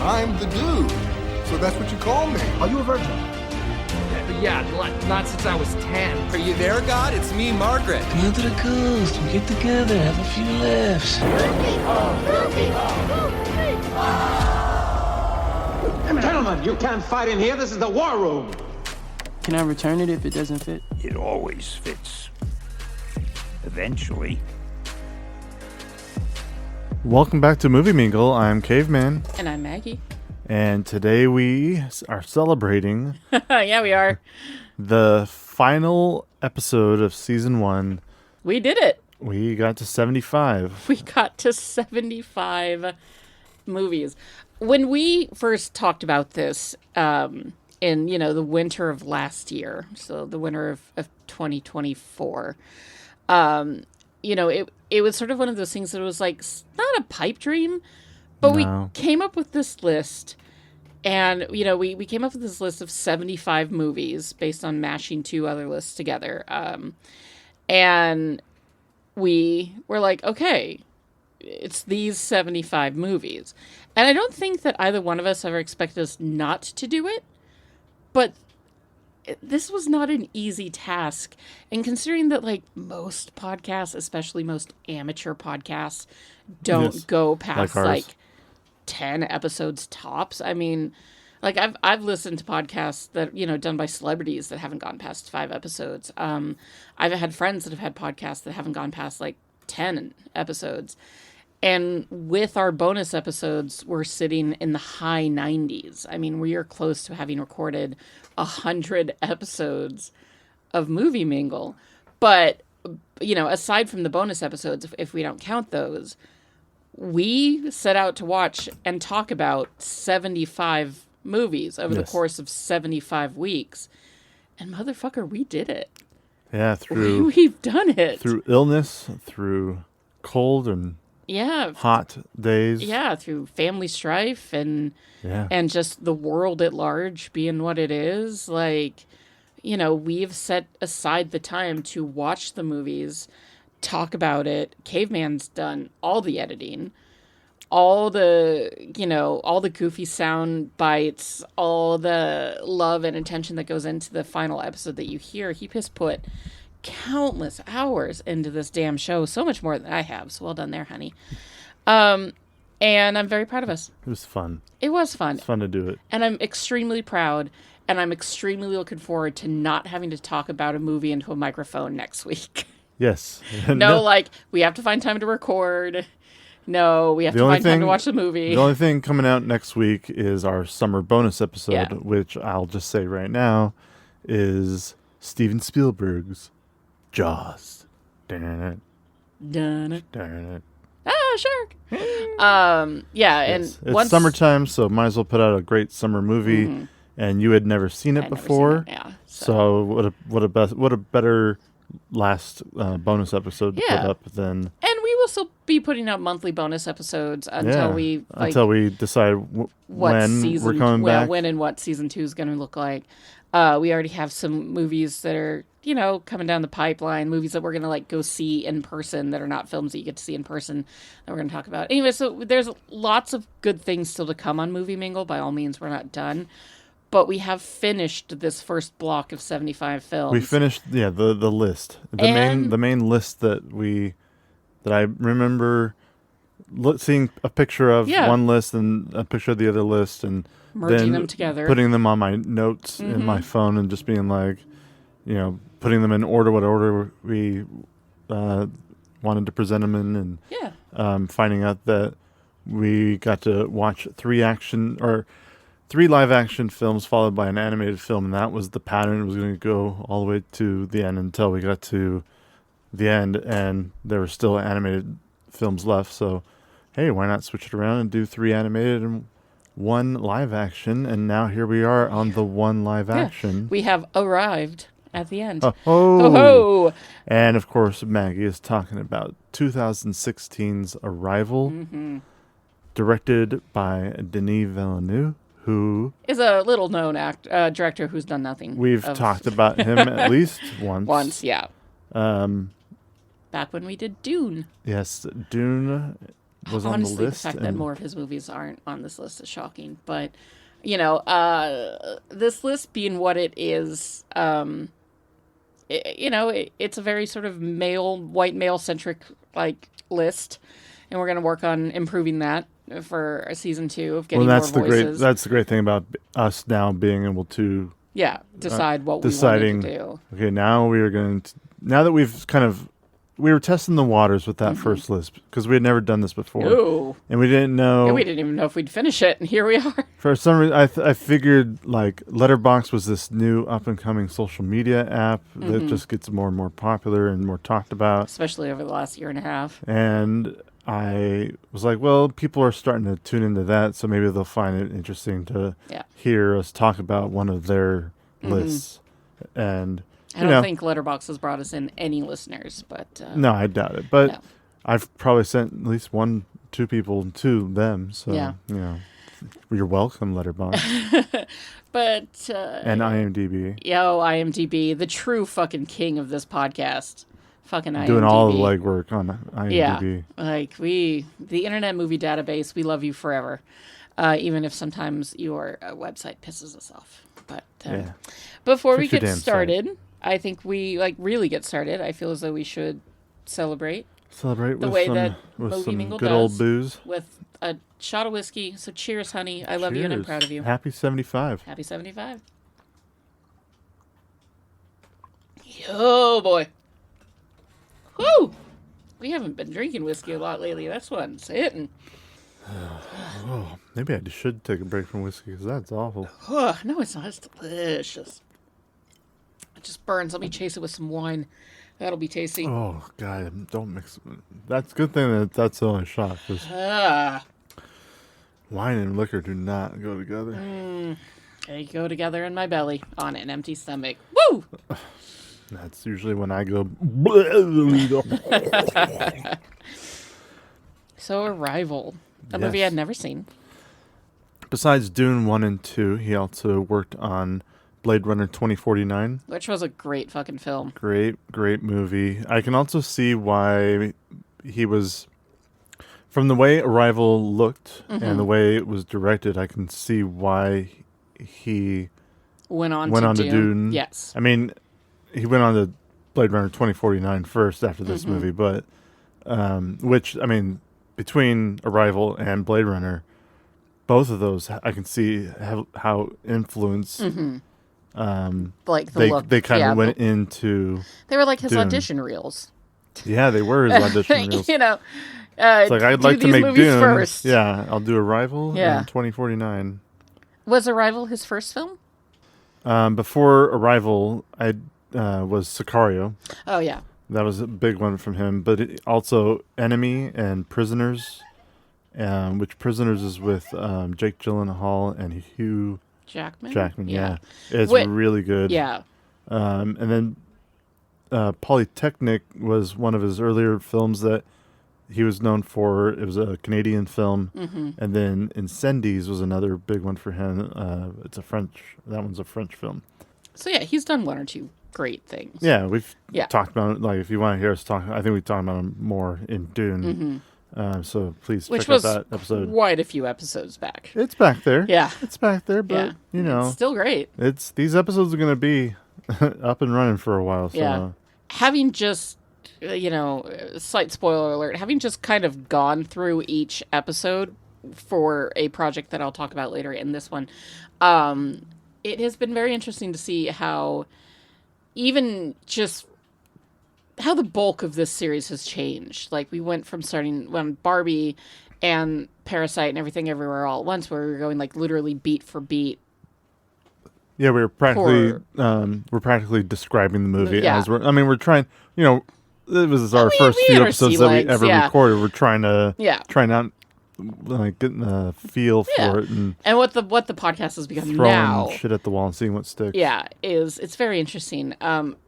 I'm the dude. So that's what you call me. Are you a virgin? Yeah, not since I was 10. Are you there, God? It's me, Margaret. Come on to the coast. We get together, have a few laughs. Gentlemen, you can't fight in here. This is the war room. Can I return it if it doesn't fit? It always fits. Eventually. Welcome back to Movie Mingle. I'm Caveman. And I'm Maggie. And today we are celebrating Yeah, we are. the final episode of season 1. We did it. We got to 75. We got to 75 movies. When we first talked about this in, the winter of last year, so the winter of 2024, it was sort of one of those things that was like, not a pipe dream, but we came up with this list. And, we came up with this list of 75 movies based on mashing two other lists together. And we were like, okay, it's these 75 movies. And I don't think that either one of us ever expected us not to do it. But this was not an easy task. And considering that, most podcasts, especially most amateur podcasts, don't go past, 10 episodes tops. I mean, I've listened to podcasts that, done by celebrities that haven't gone past 5 episodes. I've had friends that have had podcasts that haven't gone past 10 episodes. And with our bonus episodes, we're sitting in the high 90s. I mean, we are close to having recorded 100 episodes of Movie Mingle. But, aside from the bonus episodes, if we don't count those, we set out to watch and talk about 75 movies over the course of 75 weeks. And motherfucker, we did it. Yeah, we've done it. Through illness, through cold and hot days. Yeah, through family strife and just the world at large being what it is. We've set aside the time to watch the movies, talk about it. Caveman's done all the editing, all the goofy sound bites, all the love and attention that goes into the final episode that you hear. He has put countless hours into this damn show, so much more than I have. So well done there, honey. And I'm very proud of us. It was fun. It was fun. It's fun to do it. And I'm extremely proud. And I'm extremely looking forward to not having to talk about a movie into a microphone next week. Yes. We have to find time to record. No, we have to find time to watch the movie. The only thing coming out next week is our summer bonus episode, which I'll just say right now is Steven Spielberg's Jaws. Darn it. Ah, shark. Yes. It's summertime, so might as well put out a great summer movie. Mm-hmm. And you had never seen it before. So what a better last bonus episode to put up than. And we will still be putting out monthly bonus episodes until we decide when we're coming back. When and what season 2 is going to look like. We already have some movies that are coming down the pipeline. Movies that we're going to go see in person that are not films that you get to see in person that we're going to talk about. Anyway, so there's lots of good things still to come on Movie Mingle. By all means, we're not done. But we have finished this first block of 75 films. We finished, the list, the main list that I remember seeing a picture of one list and a picture of the other list, and merging them together, putting them on my notes in my phone, and just being putting them in order, what order we wanted to present them in, and finding out that we got to watch 3 live-action films followed by an animated film, and that was the pattern. It was going to go all the way to the end until we got to the end, and there were still animated films left. So, hey, why not switch it around and do 3 animated and 1 live-action? And now here we are on the 1 live-action. We have arrived at the end. Oh. And, of course, Maggie is talking about 2016's Arrival, directed by Denis Villeneuve, who is a little-known director who's done nothing. We've talked about him at least once. Once, yeah. Back when we did Dune. Yes, Dune was on Honestly, the list. the fact that more of his movies aren't on this list is shocking. But, you know, this list being what it is, it's a very sort of white male-centric, like, list. And we're going to work on improving that for a season 2 of getting more voices. That's the great thing about us now being able to decide what we want to do. Okay, now now that we were testing the waters with that first list because we had never done this before. Ooh. And we didn't know. Yeah, we didn't even know if we'd finish it, and here we are. For some reason, I figured like Letterboxd was this new up and coming social media app that just gets more and more popular and more talked about, especially over the last year and a half. And I was like, well, people are starting to tune into that, so maybe they'll find it interesting to hear us talk about one of their lists. And I don't think Letterboxd has brought us in any listeners, but no, I doubt it. But I've probably sent at least 1-2 people to them, so you're welcome, Letterboxd. But and IMDb. IMDb, the true fucking king of this podcast. Fucking IMDb. Doing all the legwork on IMDb. Yeah, like the Internet Movie Database, we love you forever. Even if sometimes your website pisses us off. But before we get started, I think we really get started. I feel as though we should celebrate the way that Movie Mingle good does old booze with a shot of whiskey. So cheers, honey. I love you and I'm proud of you. Happy 75. Happy 75. Oh boy. Woo! We haven't been drinking whiskey a lot lately. That's what's hitting. Oh, maybe I should take a break from whiskey because that's awful. No, it's not. It's delicious. It just burns. Let me chase it with some wine. That'll be tasty. Oh, God. Don't mix it. That's a good thing that's the only shot. Wine and liquor do not go together. They go together in my belly on an empty stomach. Woo! That's usually when I go. So Arrival, a movie I'd never seen. Besides Dune 1 and 2, he also worked on Blade Runner 2049. Which was a great fucking film. Great movie. I can also see why he was... From the way Arrival looked and the way it was directed, I can see why he went on to Dune. Yes. I mean... He went on to Blade Runner 2049 first after this movie, but which, I mean, between Arrival and Blade Runner, both of those I can see how influence like the look. They kind of went into. They were like his Dune. audition reels. Yeah, they were his audition reels. You know, it's like I'd like to make Dune first. Yeah, I'll do Arrival and 2049. Was Arrival his first film? Before Arrival, I was Sicario. Oh yeah, that was a big one from him. But also Enemy and Prisoners, which Prisoners is with Jake Gyllenhaal and Hugh Jackman. Yeah. It's really good. Yeah. And then Polytechnic was one of his earlier films that he was known for. It was a Canadian film. And then Incendies was another big one for him. That one's a French film. So yeah, he's done one or two great things. Yeah, we've talked about it. Like, if you want to hear us talk, I think we talked about him more in Dune. So please check out that episode. Quite a few episodes back. It's back there. Yeah, it's back there, but you know, it's still great. These episodes are going to be up and running for a while. So. Having just, slight spoiler alert, having just kind of gone through each episode for a project that I'll talk about later in this one, it has been very interesting to see how even just how the bulk of this series has changed. Like, we went from starting when Barbie and Parasite and Everything Everywhere All at Once, where we were going like literally beat for beat. Yeah, we're practically describing the movie as we're trying. It was our first few episodes that we ever recorded. We're trying out like getting a feel for it and what the podcast has become throwing now. Shit at the wall and seeing what sticks. Yeah, it's very interesting.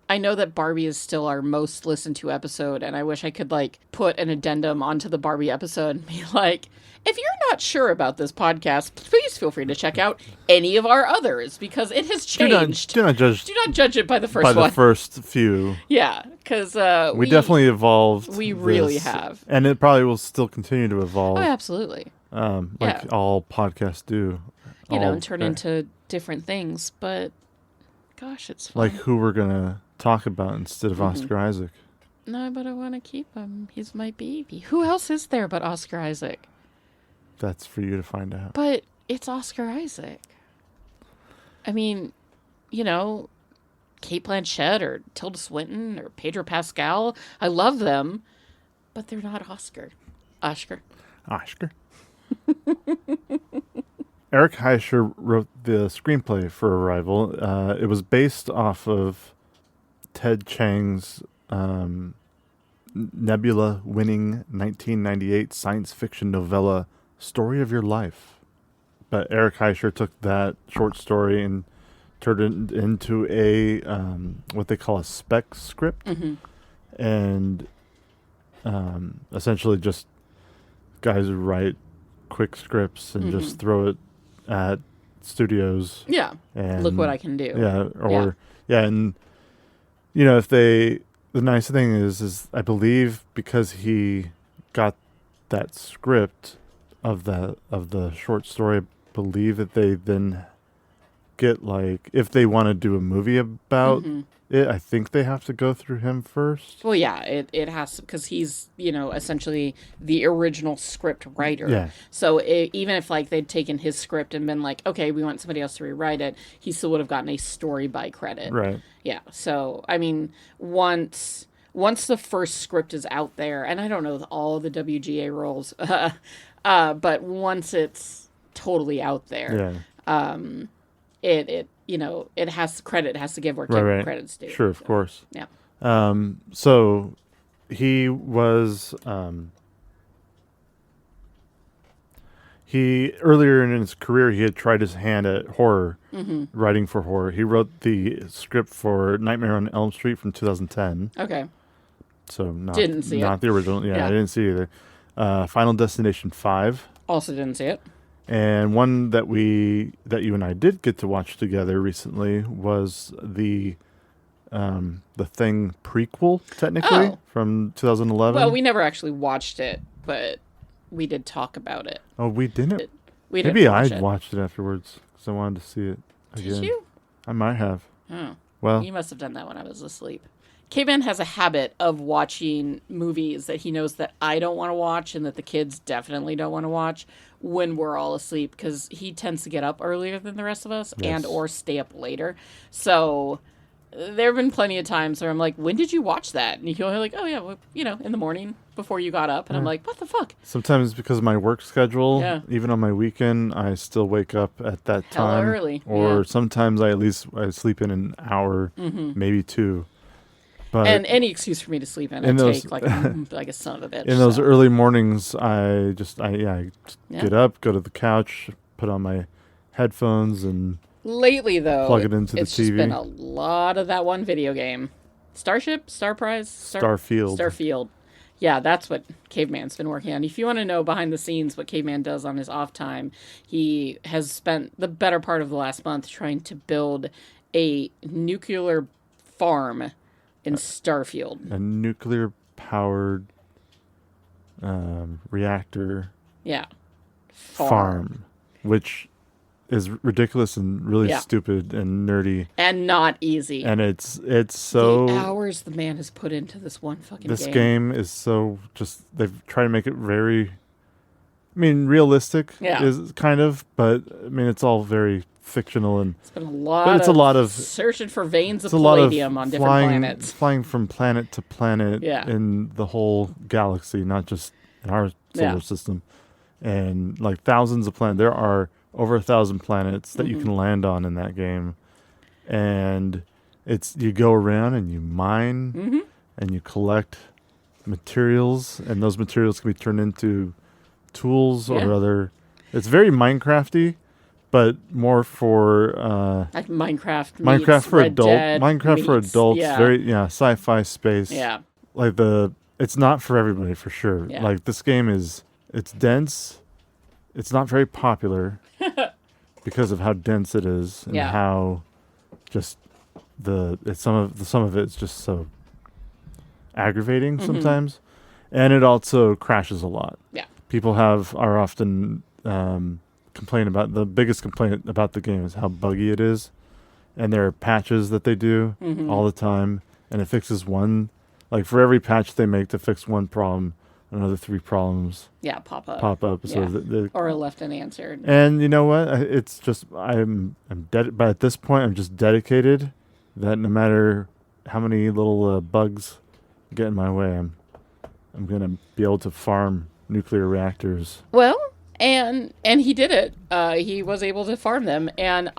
I know that Barbie is still our most listened to episode, and I wish I could like put an addendum onto the Barbie episode and be like, if you're not sure about this podcast, please feel free to check out any of our others because it has changed. Do not judge it by the first one. By the first few. Yeah, because we definitely evolved. We really have. And it probably will still continue to evolve. Oh, absolutely. Like all podcasts do. And turn into different things. But, gosh, it's fun. Like who we're going to talk about instead of Oscar Isaac. No, but I want to keep him. He's my baby. Who else is there but Oscar Isaac? That's for you to find out. But it's Oscar Isaac. I mean, Kate Blanchett or Tilda Swinton or Pedro Pascal. I love them, but they're not Oscar. Eric Heischer wrote the screenplay for Arrival. It was based off of Ted Chiang's Nebula-winning 1998 science fiction novella Story of Your Life. But Eric Heischer took that short story and turned it into a what they call a spec script, and essentially just guys who write quick scripts and just throw it at studios. Yeah, and look what I can do. And if the nice thing is I believe because he got that script of the short story, I believe that they then get like if they want to do a movie about it, I think they have to go through him first. Well, yeah, it has to, because he's essentially the original script writer. Yeah. So even if like they'd taken his script and been like, okay, we want somebody else to rewrite it, he still would have gotten a story by credit. Right. Yeah. So I mean, once the first script is out there, and I don't know all the WGA rules, but once it's totally out there, it has credit has to give where credit's due. Sure, of course. Yeah. So he was he earlier in his career he had tried his hand at horror, writing for horror. He wrote the script for Nightmare on Elm Street from 2010. Okay. So not the original. Yeah, I didn't see it either. Final Destination 5. Also didn't see it. And one that you and I did get to watch together recently was the Thing prequel, technically, from 2011. Well, we never actually watched it, but we did talk about it. Oh, we didn't? Maybe I watched it afterwards because I wanted to see it again. Did you? I might have. Oh. Well, you must have done that when I was asleep. Caveman has a habit of watching movies that he knows that I don't want to watch and that the kids definitely don't want to watch when we're all asleep, because he tends to get up earlier than the rest of us and or stay up later. So there have been plenty of times where I'm like, when did you watch that? And he'll be like, oh yeah, well, in the morning before you got up. And I'm like, what the fuck? Sometimes because of my work schedule, even on my weekend, I still wake up at that time. Hella early. Or sometimes I sleep in an hour, maybe two. But and any excuse for me to sleep in, take like a son of a bitch. In those early mornings, I get up, go to the couch, put on my headphones, and lately though, plug it into the TV. It's just been a lot of that one video game, Starship, Starfield. Yeah, that's what Caveman's been working on. If you want to know behind the scenes what Caveman does on his off time, he has spent the better part of the last month trying to build a nuclear farm in Starfield. A nuclear-powered reactor farm, which is ridiculous and really stupid and nerdy. And not easy. And it's so... The hours the man has put into this one fucking game. This game is so just... They've tried to make it very... realistic is kind of, but it's all very fictional and it's been a lot of searching for veins of palladium on different planets, flying from planet to planet in the whole galaxy, not just in our solar system, and like thousands of planets. There are over 1,000 planets that you can land on in that game, and you go around and you mine and you collect materials, and those materials can be turned into tools or other. It's very Minecrafty, but more for like Minecraft. Minecraft for Red adult. Dead Minecraft for meets- adults. Yeah. Very sci-fi space. Yeah. Like it's not for everybody for sure. Yeah. Like this game it's dense. It's not very popular because of how dense it is and Yeah. how just some of it's just so aggravating sometimes, and it also crashes a lot. Yeah. People are often complain about the biggest complaint about the game is how buggy it is, and there are patches that they do all the time, and it fixes one. Like for every patch they make to fix one problem, another 3 problems pop up. So Yeah. Or left unanswered. and you know what? It's just I'm but at this point I'm just dedicated that no matter how many little bugs get in my way, I'm gonna be able to farm nuclear reactors. Well, and he did it. He was able to farm them, and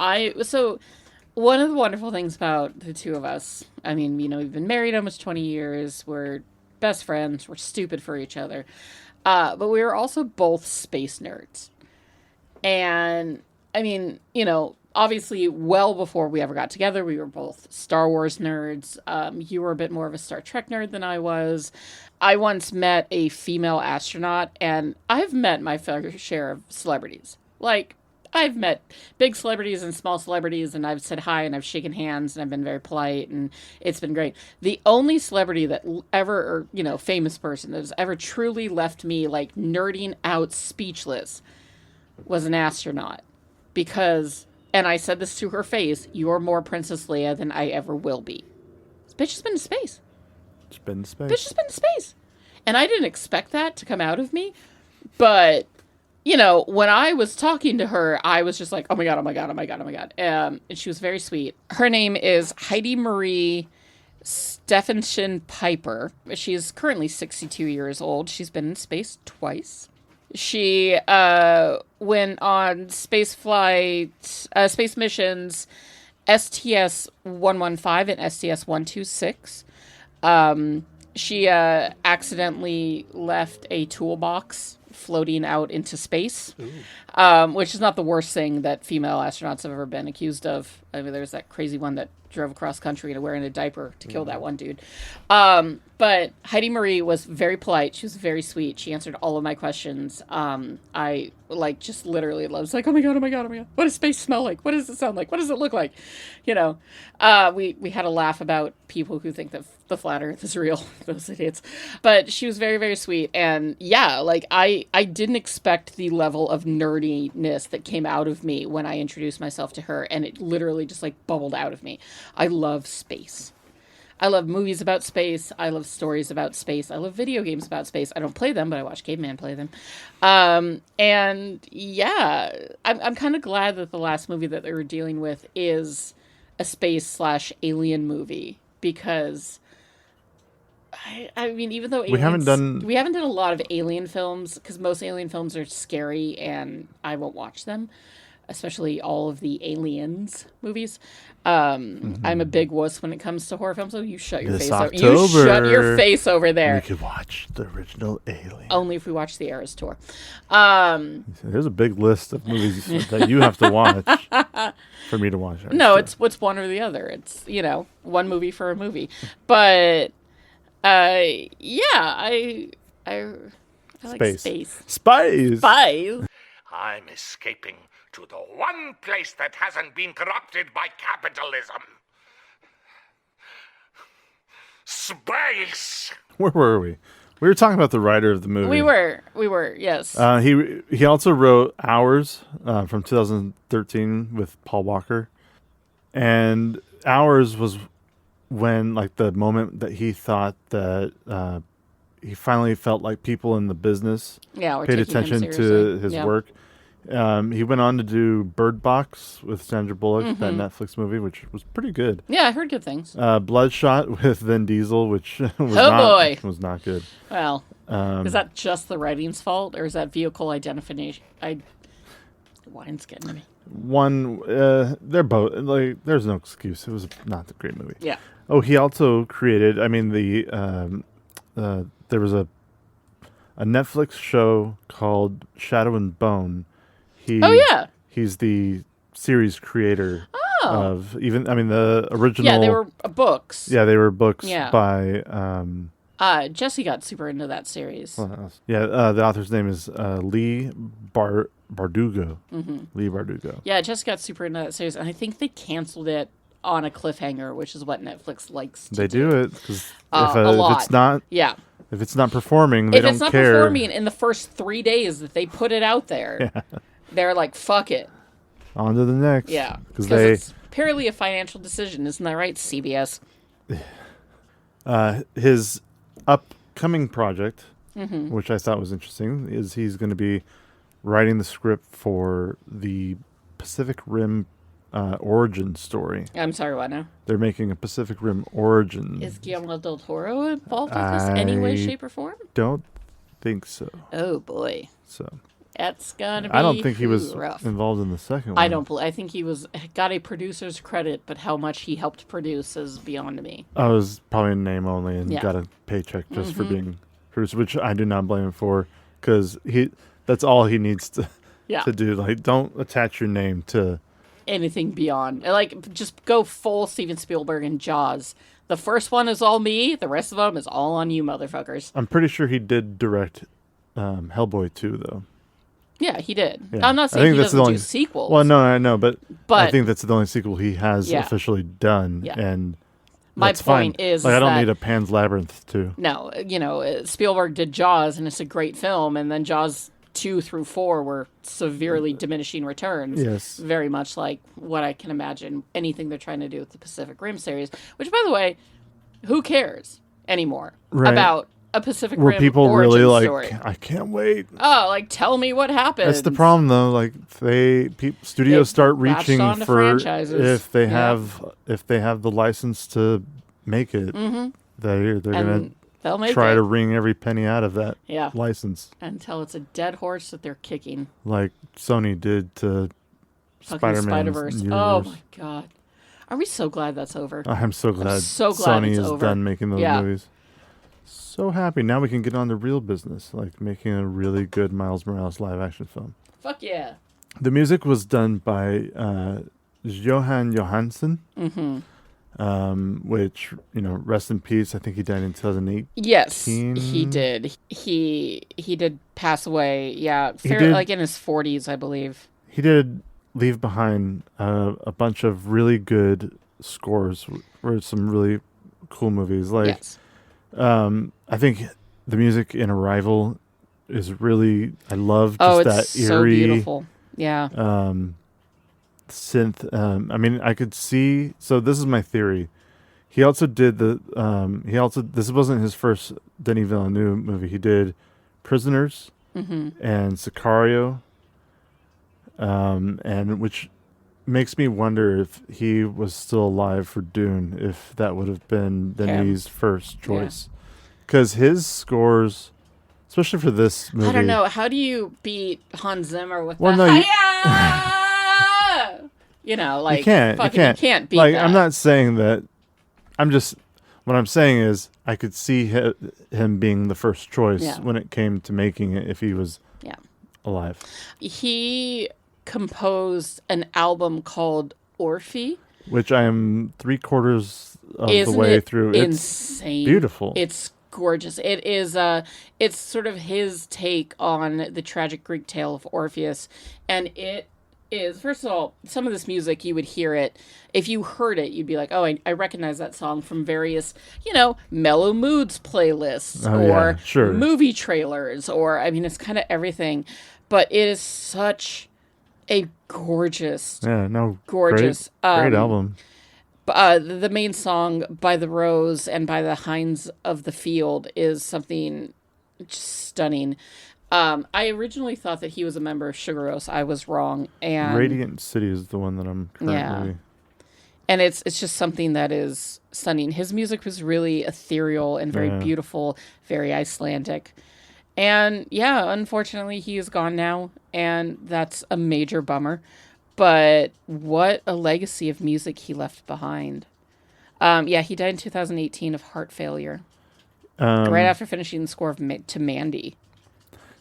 one of the wonderful things about the two of us, I mean, we've been married almost 20 years. We're best friends. We're stupid for each other. But we were also both space nerds. And, I mean, obviously, well before we ever got together, we were both Star Wars nerds. You were a bit more of a Star Trek nerd than I was. I once met a female astronaut, and I've met my fair share of celebrities. Like, I've met big celebrities and small celebrities, and I've said hi, and I've shaken hands, and I've been very polite, and it's been great. The only celebrity that ever, or, famous person that has ever truly left me, like, nerding out speechless was an astronaut. Because, and I said this to her face, you're more Princess Leia than I ever will be. This bitch has been to space. It's been in space. Bitch has been to space. And I didn't expect that to come out of me, but... when I was talking to her, I was just like, oh my God, oh my God, oh my God, oh my God. And she was very sweet. Her name is Heidi Marie Stephenson Piper. She's currently 62 years old. She's been in space twice. She went on space missions STS-115 and STS-126. She accidentally left a toolbox floating out into space, which is not the worst thing that female astronauts have ever been accused of. I mean, there's that crazy one that drove across country to wearing a diaper to kill that one dude. But Heidi Marie was very polite. She was very sweet. She answered all of my questions. I just literally loved. Like, oh my God, oh my God, oh my God. What does space smell like? What does it sound like? What does it look like? We had a laugh about people who think that the flat earth is real. Those idiots. But she was very, very sweet. And yeah, I didn't expect the level of nerdiness that came out of me when I introduced myself to her. And it literally just bubbled out of me. I love space. I love movies about space. I love stories about space. I love video games about space. I don't play them, but I watch Caveman play them. And yeah, I'm kind of glad that the last movie that they were dealing with is a space/alien movie, because I mean, even though we haven't done a lot of alien films, because most alien films are scary and I won't watch them, especially all of the Aliens movies. I'm a big wuss when it comes to horror films. So you shut your face over. You shut your face over there. We could watch the original Alien. Only if we watch the Eras tour. There's a big list of movies that you have to watch for me to watch. No, it's one or the other. It's one movie for a movie. But I like space. Spice. I'm escaping to the one place that hasn't been corrupted by capitalism. Space! Where were we? We were talking about the writer of the movie. We were, yes. He also wrote Hours from 2013 with Paul Walker. And Hours was when, the moment that he thought that he finally felt like people in the business paid attention to his work. He went on to do Bird Box with Sandra Bullock, that Netflix movie, which was pretty good. Yeah, I heard good things. Bloodshot with Vin Diesel, which was not good. Well, is that just the writing's fault, or is that vehicle identification? The wine's getting to me. They're both there's no excuse. It was not a great movie. Yeah. Oh, he also created. I mean, there was a Netflix show called Shadow and Bone. he's the series creator of the original. Yeah, they were books. Yeah, they were books Yeah. by. Jesse got super into that series. The author's name is Lee Bardugo. Lee Bardugo. Yeah, Jesse got super into that series, and I think they canceled it on a cliffhanger, which is what Netflix likes to They do it because a lot. if it's not, Yeah. if it's not performing, they If don't it's not care. performing in the first 3 days that they put it out there, they're like, fuck it. On to the next. Yeah. because it's purely a financial decision. Isn't that right, CBS? his upcoming project, which I thought was interesting, is he's going to be writing the script for the Pacific Rim origin story. I'm sorry, what now? They're making a Pacific Rim origin. Is Guillermo del Toro involved with this any way, shape, or form? Don't think so. Oh, boy. So That's gonna be I don't think he was rough. involved in the second one. I think he got a producer's credit, but how much he helped produce is beyond me. I was probably in name only and Yeah. got a paycheck just for being producer, which I do not blame him for, because that's all he needs to do. Like, don't attach your name to Anything beyond, like, just go full Steven Spielberg and Jaws. The first one is all me. The rest of them is all on you, motherfuckers. I'm pretty sure he did direct Hellboy 2, though. Yeah, he did. Yeah. I'm not I saying think he that's doesn't the only do sequels. Well, no, I know, but I But- think that's the only sequel he has officially done, Yeah. and My that's point fine. is like, I don't that- need a Pan's Labyrinth 2. No, Spielberg did Jaws, and it's a great film, and then Jaws 2 through 4 were severely diminishing returns. Yes. Very much like what I can imagine anything they're trying to do with the Pacific Rim series, which, by the way, who cares anymore about a Pacific Were Rim people origin really like, story? I can't wait? Oh, like, tell me what happened. That's the problem, though. Like, studios start latched reaching onto for franchises. if they have the license to make it, they're gonna They'll make try it to wring every penny out of that Yeah. license, until it's a dead horse that they're kicking. like Sony did to Fucking Spider-Man. Spider-Verse. Oh my god. Are we so glad that's over? I'm so glad, so glad Sony it's is over. done making those Yeah. movies. So happy. Now we can get on to real business, like making a really good Miles Morales live action film. Fuck yeah. The music was done by Johan Johansson, which, rest in peace. I think he died in 2008. Yes, he did. He did pass away. Yeah, did. like in his 40s, I believe. He did leave behind a bunch of really good scores for some really cool movies. Like, Yes. I think the music in Arrival is really, I love just Oh, it's that so eerie beautiful. Yeah. synth. I could see. So this is my theory. He also did this wasn't his first Denis Villeneuve movie. He did Prisoners and Sicario, and which makes me wonder if he was still alive for Dune, if that would have been Denis' first choice, because his scores, especially for this movie, I don't know. How do you beat Hans Zimmer with Well, the no, like you can't. you can't beat like that. I'm not saying that. What I'm saying is I could see him being the first choice when it came to making it if he was alive. He composed an album called Orphe. Which I am 3/4 of Isn't the way it through. insane? It's beautiful. It's gorgeous. It is. It's sort of his take on the tragic Greek tale of Orpheus, and it is. First of all, some of this music you would hear it. If you heard it, you'd be like, "Oh, I recognize that song from various, mellow moods playlists or sure. movie trailers, or it's kind of everything." But it is such a gorgeous, gorgeous, great album. the main song By the Rose and By the Hinds of the Field is something just stunning. I originally thought that he was a member of Sugar Rose. I was wrong. And Radiant City is the one that I'm currently. And it's just something that is stunning. His music was really ethereal and very beautiful, very Icelandic. And unfortunately he is gone now, and that's a major bummer. But what a legacy of music he left behind. He died in 2018 of heart failure. Right after finishing the score to Mandy.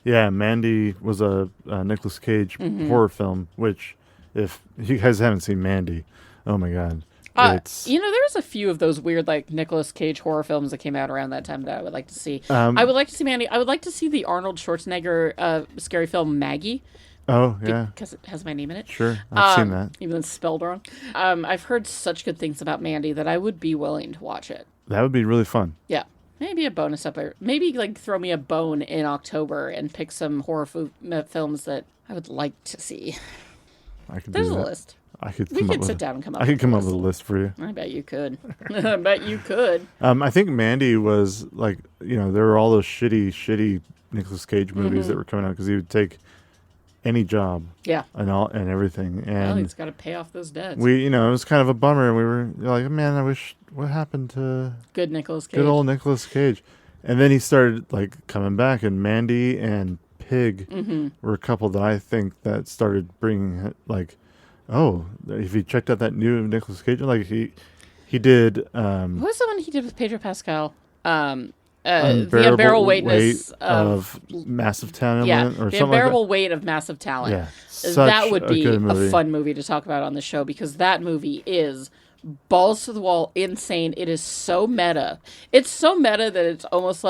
Yeah, Mandy was a Nicolas Cage horror film, which if you guys haven't seen Mandy, oh my god. There's a few of those weird, like, Nicolas Cage horror films that came out around that time that I would like to see. I would like to see Mandy. I would like to see the Arnold Schwarzenegger scary film Maggie. Oh, yeah. Because it has my name in it. Sure, I've seen that. Even though it's spelled wrong. I've heard such good things about Mandy that I would be willing to watch it. That would be really fun. Yeah. Maybe a bonus episode. Maybe, like, throw me a bone in October and pick some horror films that I would like to see. There's a list. We could sit down and come up. I could come up with a list for you. I bet you could. I bet you could. I think Mandy was like, there were all those shitty Nicolas Cage movies that were coming out because he would take any job. Yeah. And everything. And he's got to pay off those debts. it was kind of a bummer. And we were like, man, I wish, what happened to good Nicolas Cage? Good old Nicolas Cage. And then he started like coming back, and Mandy and Pig were a couple that I think that started bringing like, oh, if you checked out that new Nicolas Cage, like he did. What was the one he did with Pedro Pascal? The unbearable weight of massive talent, or something like that. The unbearable weight of massive talent. Yeah, that would be a fun movie to talk about on the show because that movie is balls to the wall, insane. It is so meta. It's so meta that it's almost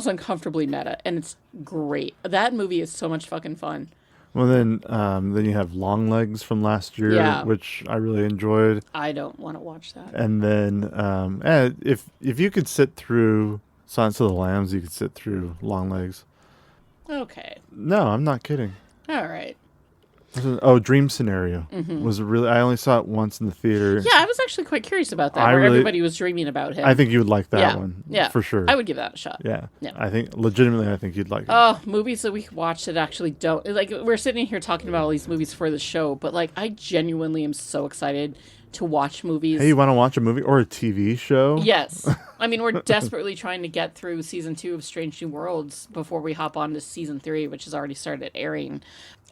uncomfortably meta, and it's great. That movie is so much fucking fun. Well, then you have Long Legs from last year, which I really enjoyed. I don't want to watch that. And then if you could sit through Silence of the Lambs, you could sit through Long Legs. Okay. No, I'm not kidding. All right. Dream Scenario was really. I only saw it once in the theater. Yeah, I was actually quite curious about that. Everybody was dreaming about him. I think you would like that one. Yeah, for sure. I would give that a shot. Yeah. I think legitimately, I think you'd like it. Oh, movies that we watch that actually don't like. We're sitting here talking about all these movies for the show, but like, I genuinely am so excited to watch movies. Hey, you want to watch a movie or a TV show? Yes. I mean, we're desperately trying to get through season 2 of Strange New Worlds before we hop on to season 3, which has already started airing.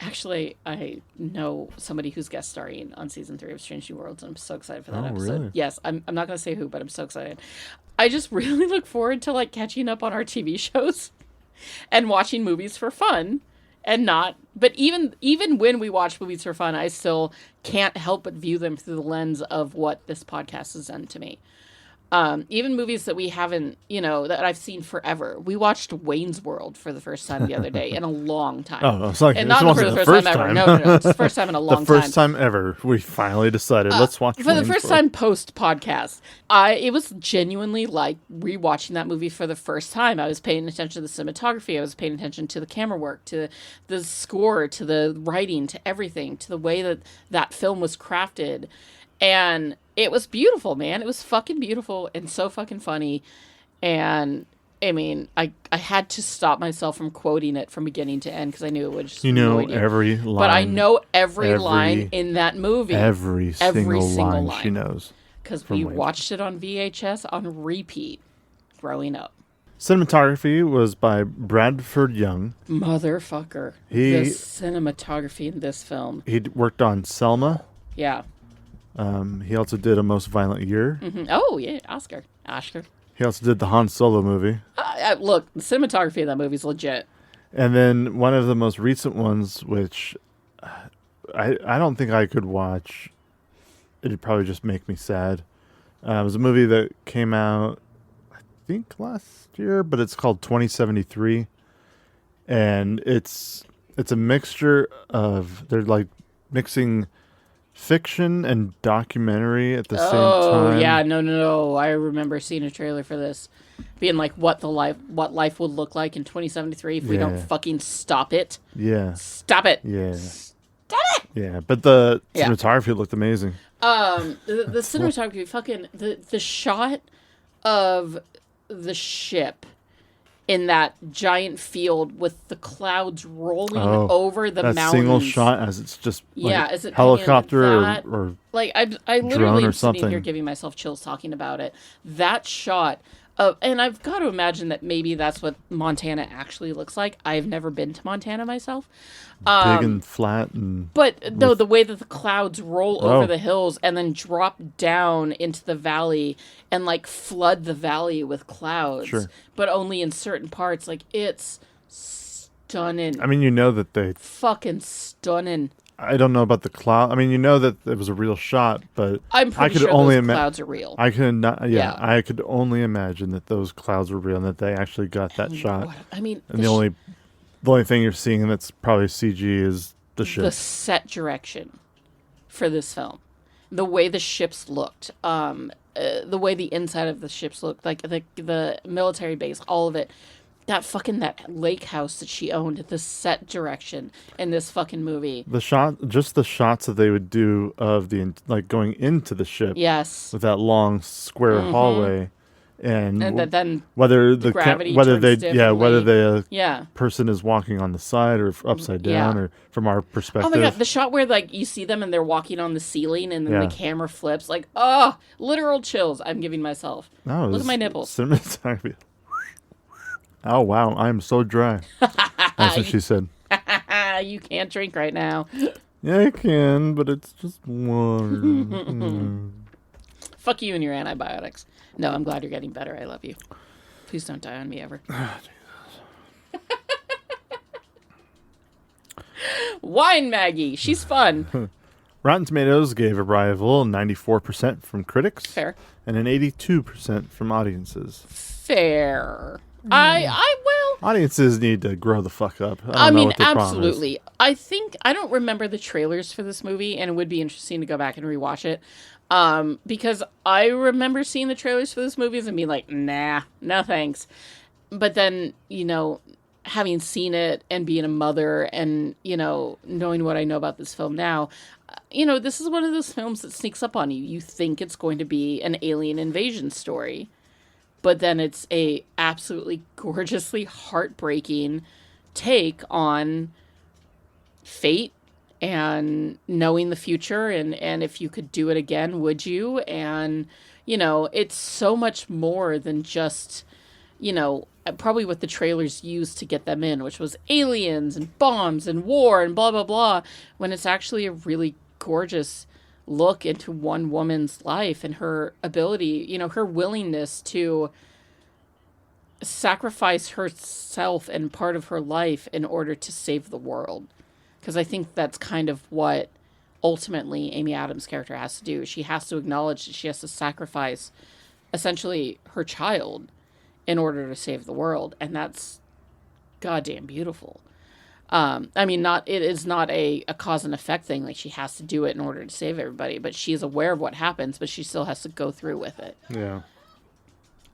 Actually, I know somebody who's guest starring on season 3 of Strange New Worlds, and I'm so excited for that episode. Really? Yes, I'm not going to say who, but I'm so excited. I just really look forward to like catching up on our TV shows and watching movies for fun. But even when we watch movies for fun, I still can't help but view them through the lens of what this podcast has done to me. Even movies that we haven't, that I've seen forever. We watched Wayne's World for the first time the other day in a long time. Oh, it's like, and not for the first time ever. No, it's the first time in a long time. The first time ever, we finally decided, let's watch for the first time post podcast. It was genuinely like rewatching that movie for the first time. I was paying attention to the cinematography. I was paying attention to the camera work, to the score, to the writing, to everything, to the way that film was crafted. And it was beautiful, man. It was fucking beautiful and so fucking funny. And I mean, I had to stop myself from quoting it from beginning to end because I knew it would just annoy you. Every line. But I know every line in that movie. Every single line she knows. Because we watched it on VHS on repeat growing up. Cinematography was by Bradford Young. Motherfucker. The cinematography in this film. He worked on Selma. Yeah. He also did A Most Violent Year. Mm-hmm. Oh, yeah, Oscar. He also did the Han Solo movie. Look, the cinematography of that movie is legit. And then one of the most recent ones, which I don't think I could watch. It'd probably just make me sad. It was a movie that came out, I think, last year, but it's called 2073. And it's a mixture of, they're like mixing fiction and documentary at the same time. Oh, yeah, no. I remember seeing a trailer for this. Being like what life would look like in 2073 if we don't fucking stop it. Yeah. Stop it. Yeah. Stop it. Yeah, but the cinematography looked amazing. The cinematography, fucking the shot of the ship in that giant field with the clouds rolling over the mountains. That single shot as it's just as it helicopter or like I literally am sitting here giving myself chills talking about it. That shot and I've got to imagine that maybe that's what Montana actually looks like. I've never been to Montana myself. Big and flat. But no, the way that the clouds roll over the hills and then drop down into the valley and like flood the valley with clouds. Sure. But only in certain parts. Like, it's stunning. I mean, that they... Fucking stunning. I don't know about the cloud. I mean, you know that it was a real shot, but I'm pretty I could sure only those clouds are real. I could not. Yeah. I could only imagine that those clouds were real and that they actually got that shot. I mean, and the only thing you're seeing that's probably CG is the ship. The set direction for this film, the way the ships looked, the way the inside of the ships looked, like the military base, all of it. That lake house that she owned, the set direction in this fucking movie. The shots that they would do of going into the ship. Yes. With that long square hallway, and then whether the gravity whether turns the yeah. person is walking on the side or upside down or from our perspective. Oh my god, the shot where you see them and they're walking on the ceiling and then the camera flips, literal chills. I'm giving myself. No, look at my nipples. Cinematography. Oh wow, I am so dry. That's what she said. You can't drink right now. Yeah, I can, but it's just water. Fuck you and your antibiotics. No, I'm glad you're getting better. I love you. Please don't die on me ever. Wine Maggie. She's fun. Rotten Tomatoes gave Arrival 94% from critics. Fair. And an 82% from audiences. Fair. Audiences need to grow the fuck up. I mean, absolutely. I think I don't remember the trailers for this movie, and it would be interesting to go back and rewatch it. Because I remember seeing the trailers for this movie and being like, nah, no thanks. But then, having seen it and being a mother and, knowing what I know about this film now, this is one of those films that sneaks up on you. You think it's going to be an alien invasion story. But then it's a absolutely gorgeously heartbreaking take on fate and knowing the future and if you could do it again, would you? And, it's so much more than just, probably what the trailers used to get them in, which was aliens and bombs and war and blah, blah, blah, when it's actually a really gorgeous look into one woman's life and her ability, her willingness to sacrifice herself and part of her life in order to save the world. Because I think that's kind of what ultimately Amy Adams' character has to do. She has to acknowledge that she has to sacrifice essentially her child in order to save the world. And that's goddamn beautiful. It is not a cause and effect thing. Like, she has to do it in order to save everybody, but she's aware of what happens, but she still has to go through with it. Yeah.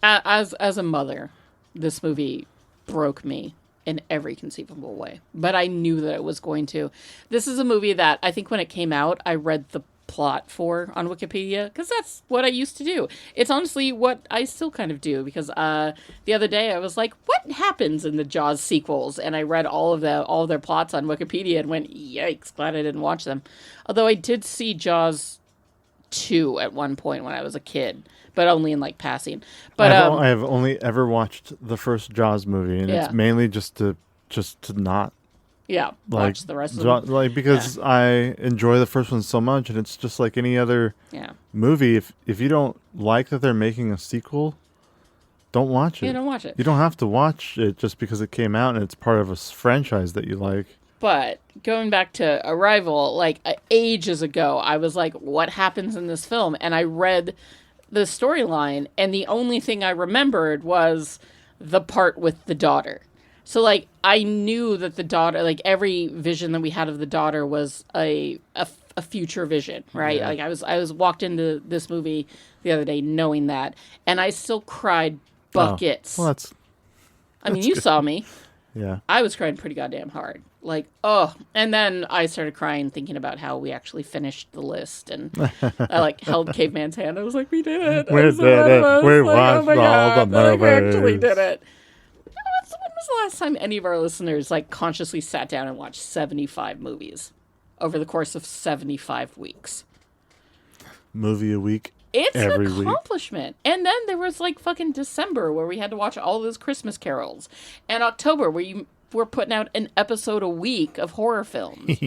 As a mother, this movie broke me in every conceivable way, but I knew that it was going to. This is a movie that I think when it came out, I read the plot for on Wikipedia, because that's what I used to do. It's honestly what I still kind of do, because the other day I was like, what happens in the Jaws sequels? And I read all of their plots on Wikipedia and went, yikes, glad I didn't watch them. Although I did see Jaws 2 at one point when I was a kid, but only in passing. But I have only ever watched the first Jaws movie, and it's mainly just to not watch the rest of them. Because I enjoy the first one so much, and it's just like any other movie. If you don't like that they're making a sequel, don't watch it. Yeah, don't watch it. You don't have to watch it just because it came out and it's part of a franchise that you like. But going back to Arrival, ages ago, I was like, what happens in this film? And I read the storyline, and the only thing I remembered was the part with the daughter. So, I knew that the daughter, every vision that we had of the daughter was a future vision, right? Yeah. I was walked into this movie the other day knowing that, and I still cried buckets. Oh, well, that's you good. Saw me. Yeah. I was crying pretty goddamn hard. And then I started crying thinking about how we actually finished the list, and I held Caveman's hand. I was like, we did it. We did it. We watched all the movies. We actually did it. When was the last time any of our listeners consciously sat down and watched 75 movies over the course of 75 weeks? Movie a week. It's an accomplishment. Week. And then there was fucking December where we had to watch all those Christmas carols, and October where we're putting out an episode a week of horror films.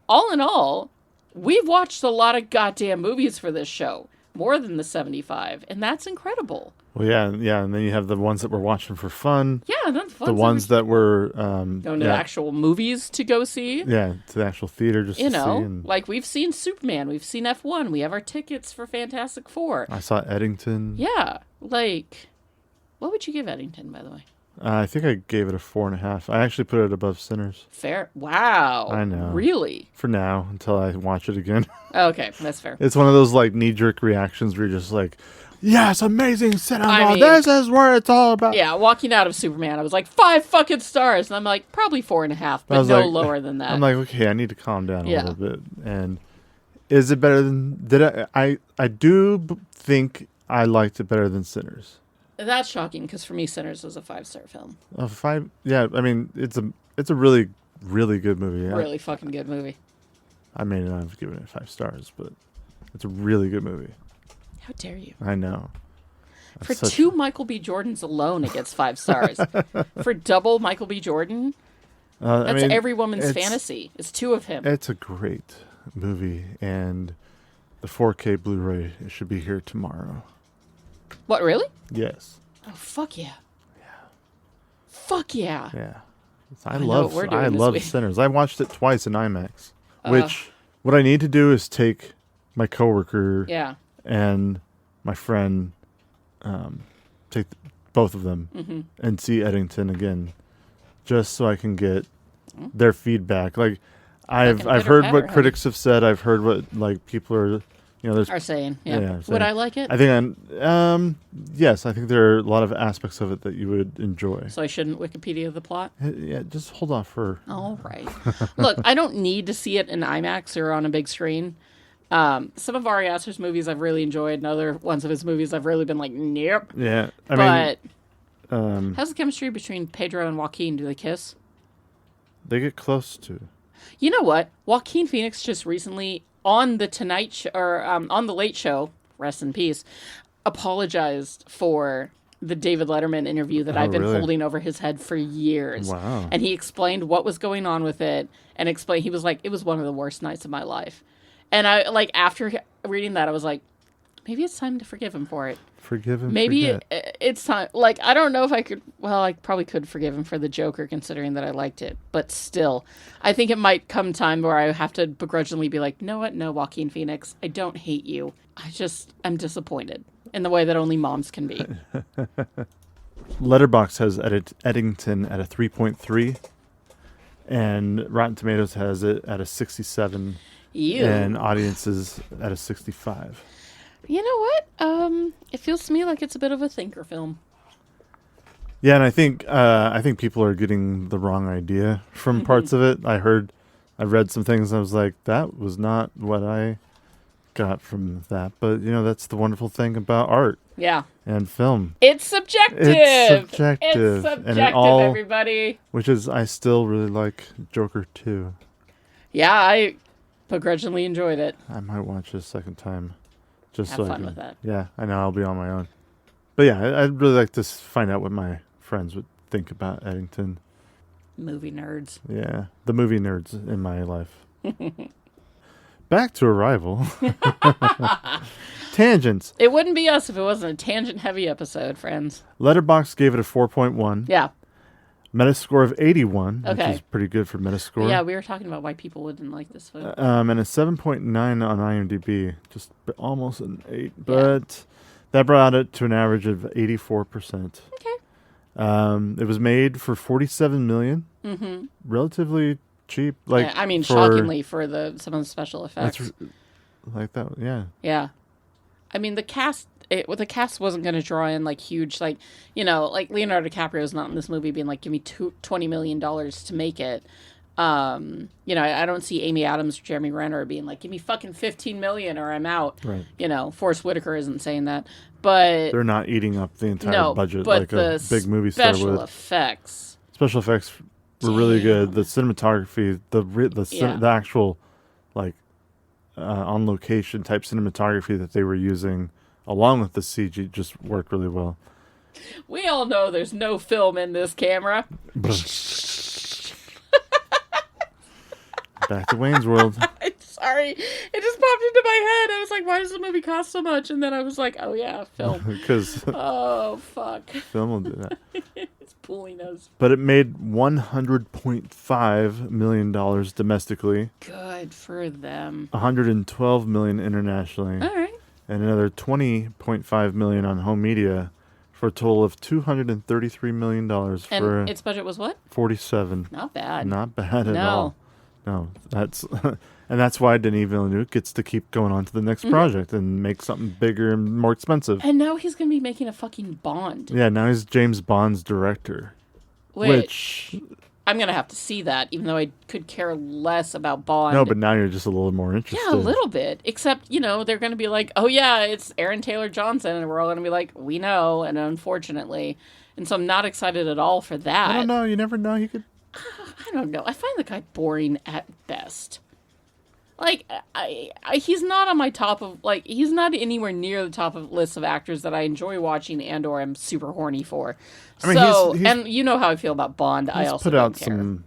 All in all, we've watched a lot of goddamn movies for this show. More than the 75. And that's incredible. Well, yeah, and then you have the ones that we're watching for fun. Yeah, that's fun. The ones that we're going to actual movies to go see. Yeah, to the actual theater just to see. Like we've seen Superman, we've seen F1, we have our tickets for Fantastic Four. I saw Eddington. Yeah, like, what would you give Eddington, by the way? I think I gave it a 4.5. I actually put it above Sinners. Fair. Wow. I know. Really? For now, until I watch it again. Okay, that's fair. It's one of those like knee-jerk reactions where you're just like, yes, amazing cinema. I mean, this is what it's all about. Yeah, walking out of Superman, I was like 5 fucking stars, and I'm like probably 4.5, but no like, lower than that. I'm like, okay, I need to calm down a little bit. And is it better than? I do think I liked it better than Sinners. That's shocking because for me, Sinners was a 5-star film. A 5? Yeah, I mean it's a really really good movie. Really fucking good movie. I may not have given it 5 stars, but it's a really good movie. How dare you? I know. For 2 Michael B. Jordans alone, it gets 5 stars. For double Michael B. Jordan, that's every woman's fantasy. It's 2 of him. It's a great movie, and the 4K Blu-ray should be here tomorrow. What, really? Yes. Oh, fuck yeah. Yeah. Fuck yeah. Yeah. I love Sinners. I watched it twice in IMAX, which what I need to do is take my coworker and my friend, take both of them and see Eddington again, just so I can get their feedback. Like I've heard what critics have said. I've heard what like people are, are saying. Yeah. Would I like it? I think yes, I think there are a lot of aspects of it that you would enjoy. So I shouldn't Wikipedia the plot? Yeah, just hold off for. All right. Look, I don't need to see it in IMAX or on a big screen. Some of Ari Aster's movies I've really enjoyed, and other ones of his movies I've really been like, nope. Yeah, I mean, how's the chemistry between Pedro and Joaquin? Do they kiss? They get close to. You know what? Joaquin Phoenix just recently on the Tonight Show or on the Late Show, rest in peace, apologized for the David Letterman interview that I've been holding over his head for years. Wow. And he explained what was going on with it, and he was like, it was one of the worst nights of my life. And I like after reading that, I was like, maybe it's time to forgive him for it. Forgive him. Maybe it's time. Like, I don't know if I could. Well, I probably could forgive him for the Joker, considering that I liked it. But still, I think it might come time where I have to begrudgingly be like, know what? No, Joaquin Phoenix, I don't hate you. I'm disappointed in the way that only moms can be. Letterboxd has Eddington at a 3.3, and Rotten Tomatoes has it at a 67. And audiences at a 65. You know what? It feels to me like it's a bit of a thinker film. Yeah, and I think people are getting the wrong idea from parts of it. I read some things and I was like, that was not what I got from that. But that's the wonderful thing about art. Yeah. And film. It's subjective. It's subjective, and everybody. Which is, I still really like Joker 2. Yeah, I begrudgingly enjoyed it. I might watch it a second time. Just Have fun with that. Yeah, I know I'll be on my own. But yeah, I'd really like to find out what my friends would think about Eddington. Movie nerds. Yeah, the movie nerds in my life. Back to Arrival. Tangents. It wouldn't be us if it wasn't a tangent-heavy episode, friends. Letterboxd gave it a 4.1. Yeah. Metascore of 81, okay, which is pretty good for Metascore. Yeah, we were talking about why people wouldn't like this film. And a 7.9 on IMDb, just almost an 8. But that brought it to an average of 84%. Okay. It was made for $47 million. Mm-hmm. Relatively cheap. Like, I mean, shockingly for some of the special effects. Like that, yeah. Yeah. I mean, the cast wasn't going to draw in like huge, like, like Leonardo DiCaprio's not in this movie being like, give me $20 million to make it. I don't see Amy Adams or Jeremy Renner being like, give me fucking $15 million or I'm out. Right. Forrest Whitaker isn't saying that, but they're not eating up the entire budget but like a big movie star would. Special effects were really good. The cinematography, the actual like on location type cinematography that they were using, along with the CG, just worked really well. We all know there's no film in this camera. Back to Wayne's World. sorry. It just popped into my head. I was like, why does the movie cost so much? And then I was like, oh yeah, film. Because oh, fuck. Film will do that. It's pulling us. But it made $100.5 million domestically. Good for them. $112 million internationally. All right. And another $20.5 million on home media, for a total of $233 million. And its budget was what? 47. Not bad. Not bad at all. No, that's and that's why Denis Villeneuve gets to keep going on to the next project and make something bigger and more expensive. And now he's going to be making a fucking Bond. Yeah, now he's James Bond's director. Which I'm going to have to see that, even though I could care less about Bond. No, but now you're just a little more interested. Yeah, a little bit. Except, they're going to be like, oh yeah, it's Aaron Taylor Johnson. And we're all going to be like, we know. And unfortunately. And so I'm not excited at all for that. I don't know. You never know. He could... I don't know. I find the guy boring at best. Like, he's not on my top of, he's not anywhere near the top of lists of actors that I enjoy watching and or am super horny for. I mean, he's, and you know how I feel about Bond. I also put out don't care. some...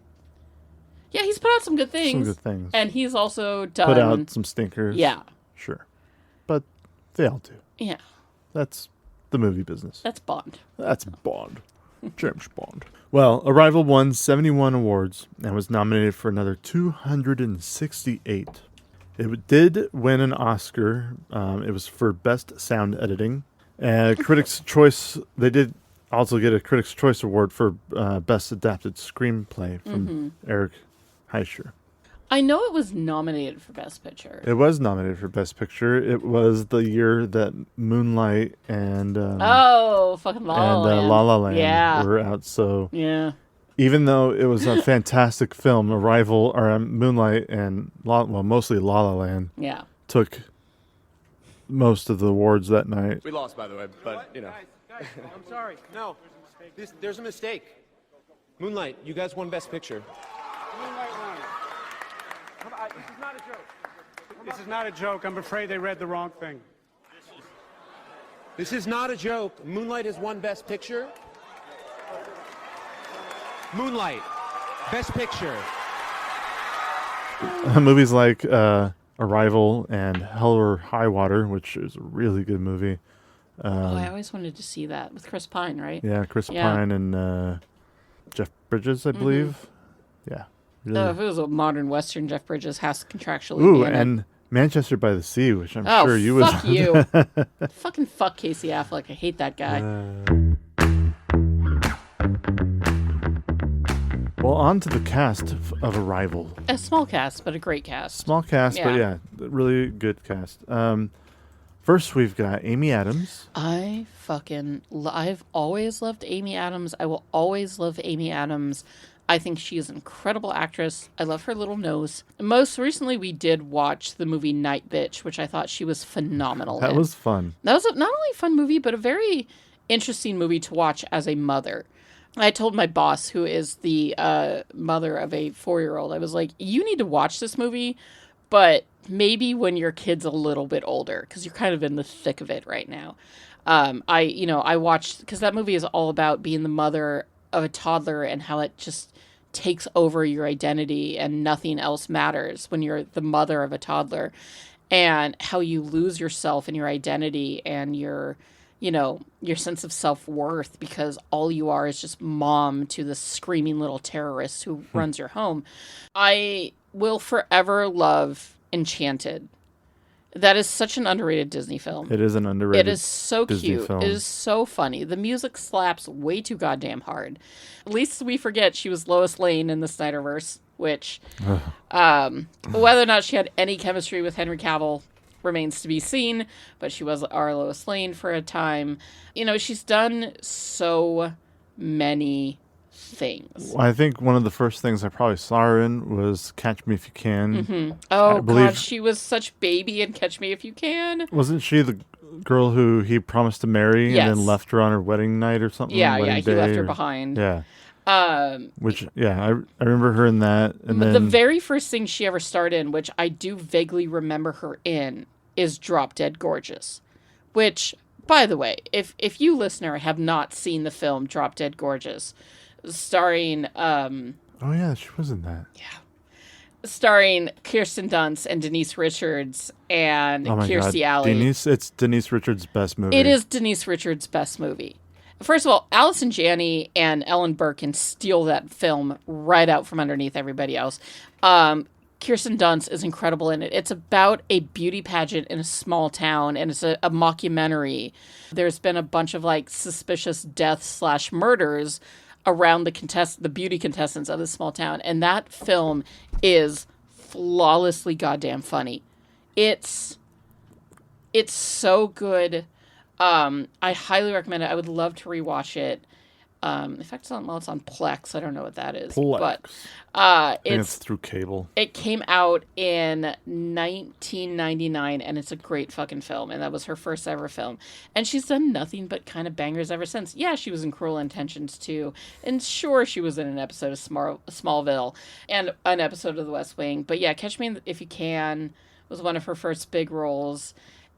Yeah, he's put out some good things. Some good things. And he's also done... Put out some stinkers. Yeah. Sure. But they all do. Yeah. That's the movie business. That's Bond. That's Bond. James Bond. Well, Arrival won 71 awards and was nominated for another 268. It did win an Oscar. It was for Best Sound Editing. Critics' Choice, they did also get a Critics' Choice Award for Best Adapted Screenplay from Eric Heischer. I know it was nominated for Best Picture. It was nominated for Best Picture. It was the year that Moonlight and fucking La La Land were out. So yeah, even though it was a fantastic film, Arrival or Moonlight and mostly La La Land, took most of the awards that night. We lost, by the way, but Guys, I'm sorry. No, there's a mistake. Moonlight, you guys won Best Picture. Moonlight won. This is not a joke. This is not a joke. I'm afraid they read the wrong thing. This is not a joke. Moonlight has won Best Picture. Moonlight, Best Picture. Movies like Arrival and Hell or High Water, which is a really good movie. I always wanted to see that with Chris Pine, right? Yeah, Chris Pine and Jeff Bridges, I believe. Yeah. Really. If it was a modern Western, Jeff Bridges has to contractually be in and it. Manchester by the Sea, which I'm sure you would. Fuck you. Fucking fuck Casey Affleck. I hate that guy. Well, on to the cast of Arrival. A small cast, but a great cast. Small cast, but yeah, really good cast. First, we've got Amy Adams. I've always loved Amy Adams. I will always love Amy Adams. I think she is an incredible actress. I love her little nose. Most recently, we did watch the movie Night Bitch, which I thought she was phenomenal That in. was fun. That was not only a fun movie, but a very interesting movie to watch as a mother. I told my boss, who is the mother of a 4-year-old, I was like, you need to watch this movie, but maybe when your kid's a little bit older, because you're kind of in the thick of it right now. I watched, because that movie is all about being the mother of a toddler and how it just takes over your identity and nothing else matters when you're the mother of a toddler, and how you lose yourself and your identity and your sense of self-worth because all you are is just mom to the screaming little terrorist who runs your home. I will forever love Enchanted. That is such an underrated Disney film. It is an underrated It is so Disney cute. film. It is so funny. The music slaps way too goddamn hard. At least we forget she was Lois Lane in the Snyderverse, which whether or not she had any chemistry with Henry Cavill remains to be seen, but she was our Lois Lane for a time. She's done so many things. Well, I think one of the first things I probably saw her in was Catch Me If You Can. Mm-hmm. Oh, God, she was such baby in Catch Me If You Can. Wasn't she the girl who he promised to marry Yes. and then left her on her wedding night or something? Yeah, he left her behind. Yeah. I remember her in that. And then the very first thing she ever starred in, which I do vaguely remember her in, is Drop Dead Gorgeous. Which, by the way, if you listener have not seen the film Drop Dead Gorgeous, starring oh yeah, she was in that. Yeah. starring Kirsten Dunst and Denise Richards and Oh my Kirstie God. Alley. It's Denise Richards' best movie. It is Denise Richards' best movie. First of all, Allison Janney and Ellen Burstyn steal that film right out from underneath everybody else. Kirsten Dunst is incredible in it. It's about a beauty pageant in a small town, and it's a mockumentary. There's been a bunch of like suspicious deaths/murders around the beauty contestants of this small town, and that film is flawlessly goddamn funny. It's so good. I highly recommend it. I would love to rewatch it. In fact, it's on Plex. I don't know what that is. Plex. But it's through cable. It came out in 1999, and it's a great fucking film. And that was her first ever film. And she's done nothing but kind of bangers ever since. Yeah, she was in Cruel Intentions too, and sure, she was in an episode of Smallville and an episode of The West Wing. But yeah, Catch Me If You Can was one of her first big roles.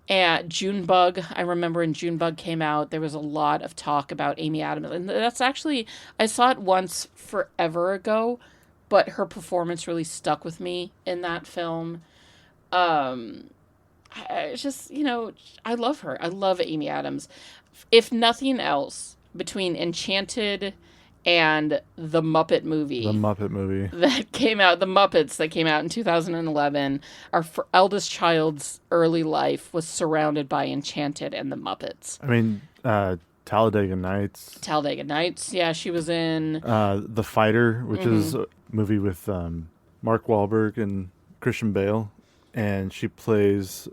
And Junebug, I remember when Junebug came out, there was a lot of talk about Amy Adams. And that's actually, I saw it once forever ago, but her performance really stuck with me in that film. I just, I love her. I love Amy Adams. If nothing else, between Enchanted and the Muppet movie. The Muppet movie. That came out, the Muppets that came out in 2011. Our eldest child's early life was surrounded by Enchanted and the Muppets. I mean, Talladega Nights. Talladega Nights, yeah, she was in. The Fighter, which is a movie with Mark Wahlberg and Christian Bale. And she plays...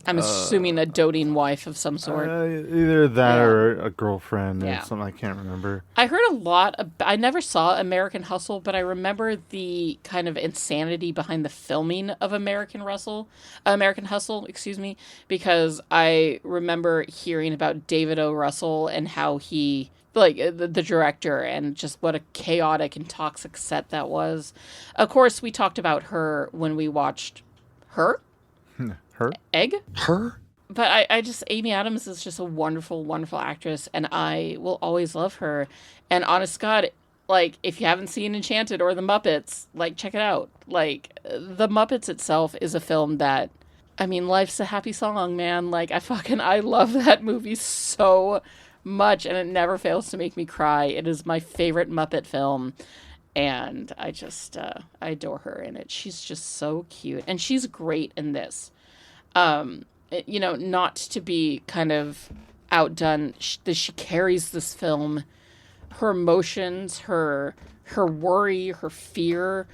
I'm assuming a doting wife of some sort. Either that or a girlfriend or something. I can't remember. I heard a lot. I never saw American Hustle, but I remember the kind of insanity behind the filming of American Hustle, because I remember hearing about David O. Russell and how he, like the director, and just what a chaotic and toxic set that was. Of course, we talked about her when we watched Her. Her? Egg? Her? But I just, Amy Adams is just a wonderful, wonderful actress, and I will always love her. And honest God, like, if you haven't seen Enchanted or The Muppets, like, check it out. Like, The Muppets itself is a film that, I mean, life's a happy song, man. Like, I love that movie so much, and it never fails to make me cry. It is my favorite Muppet film. And I just, I adore her in it. She's just so cute. And she's great in this. Not to be kind of outdone, she carries this film, her emotions, her worry, her fear,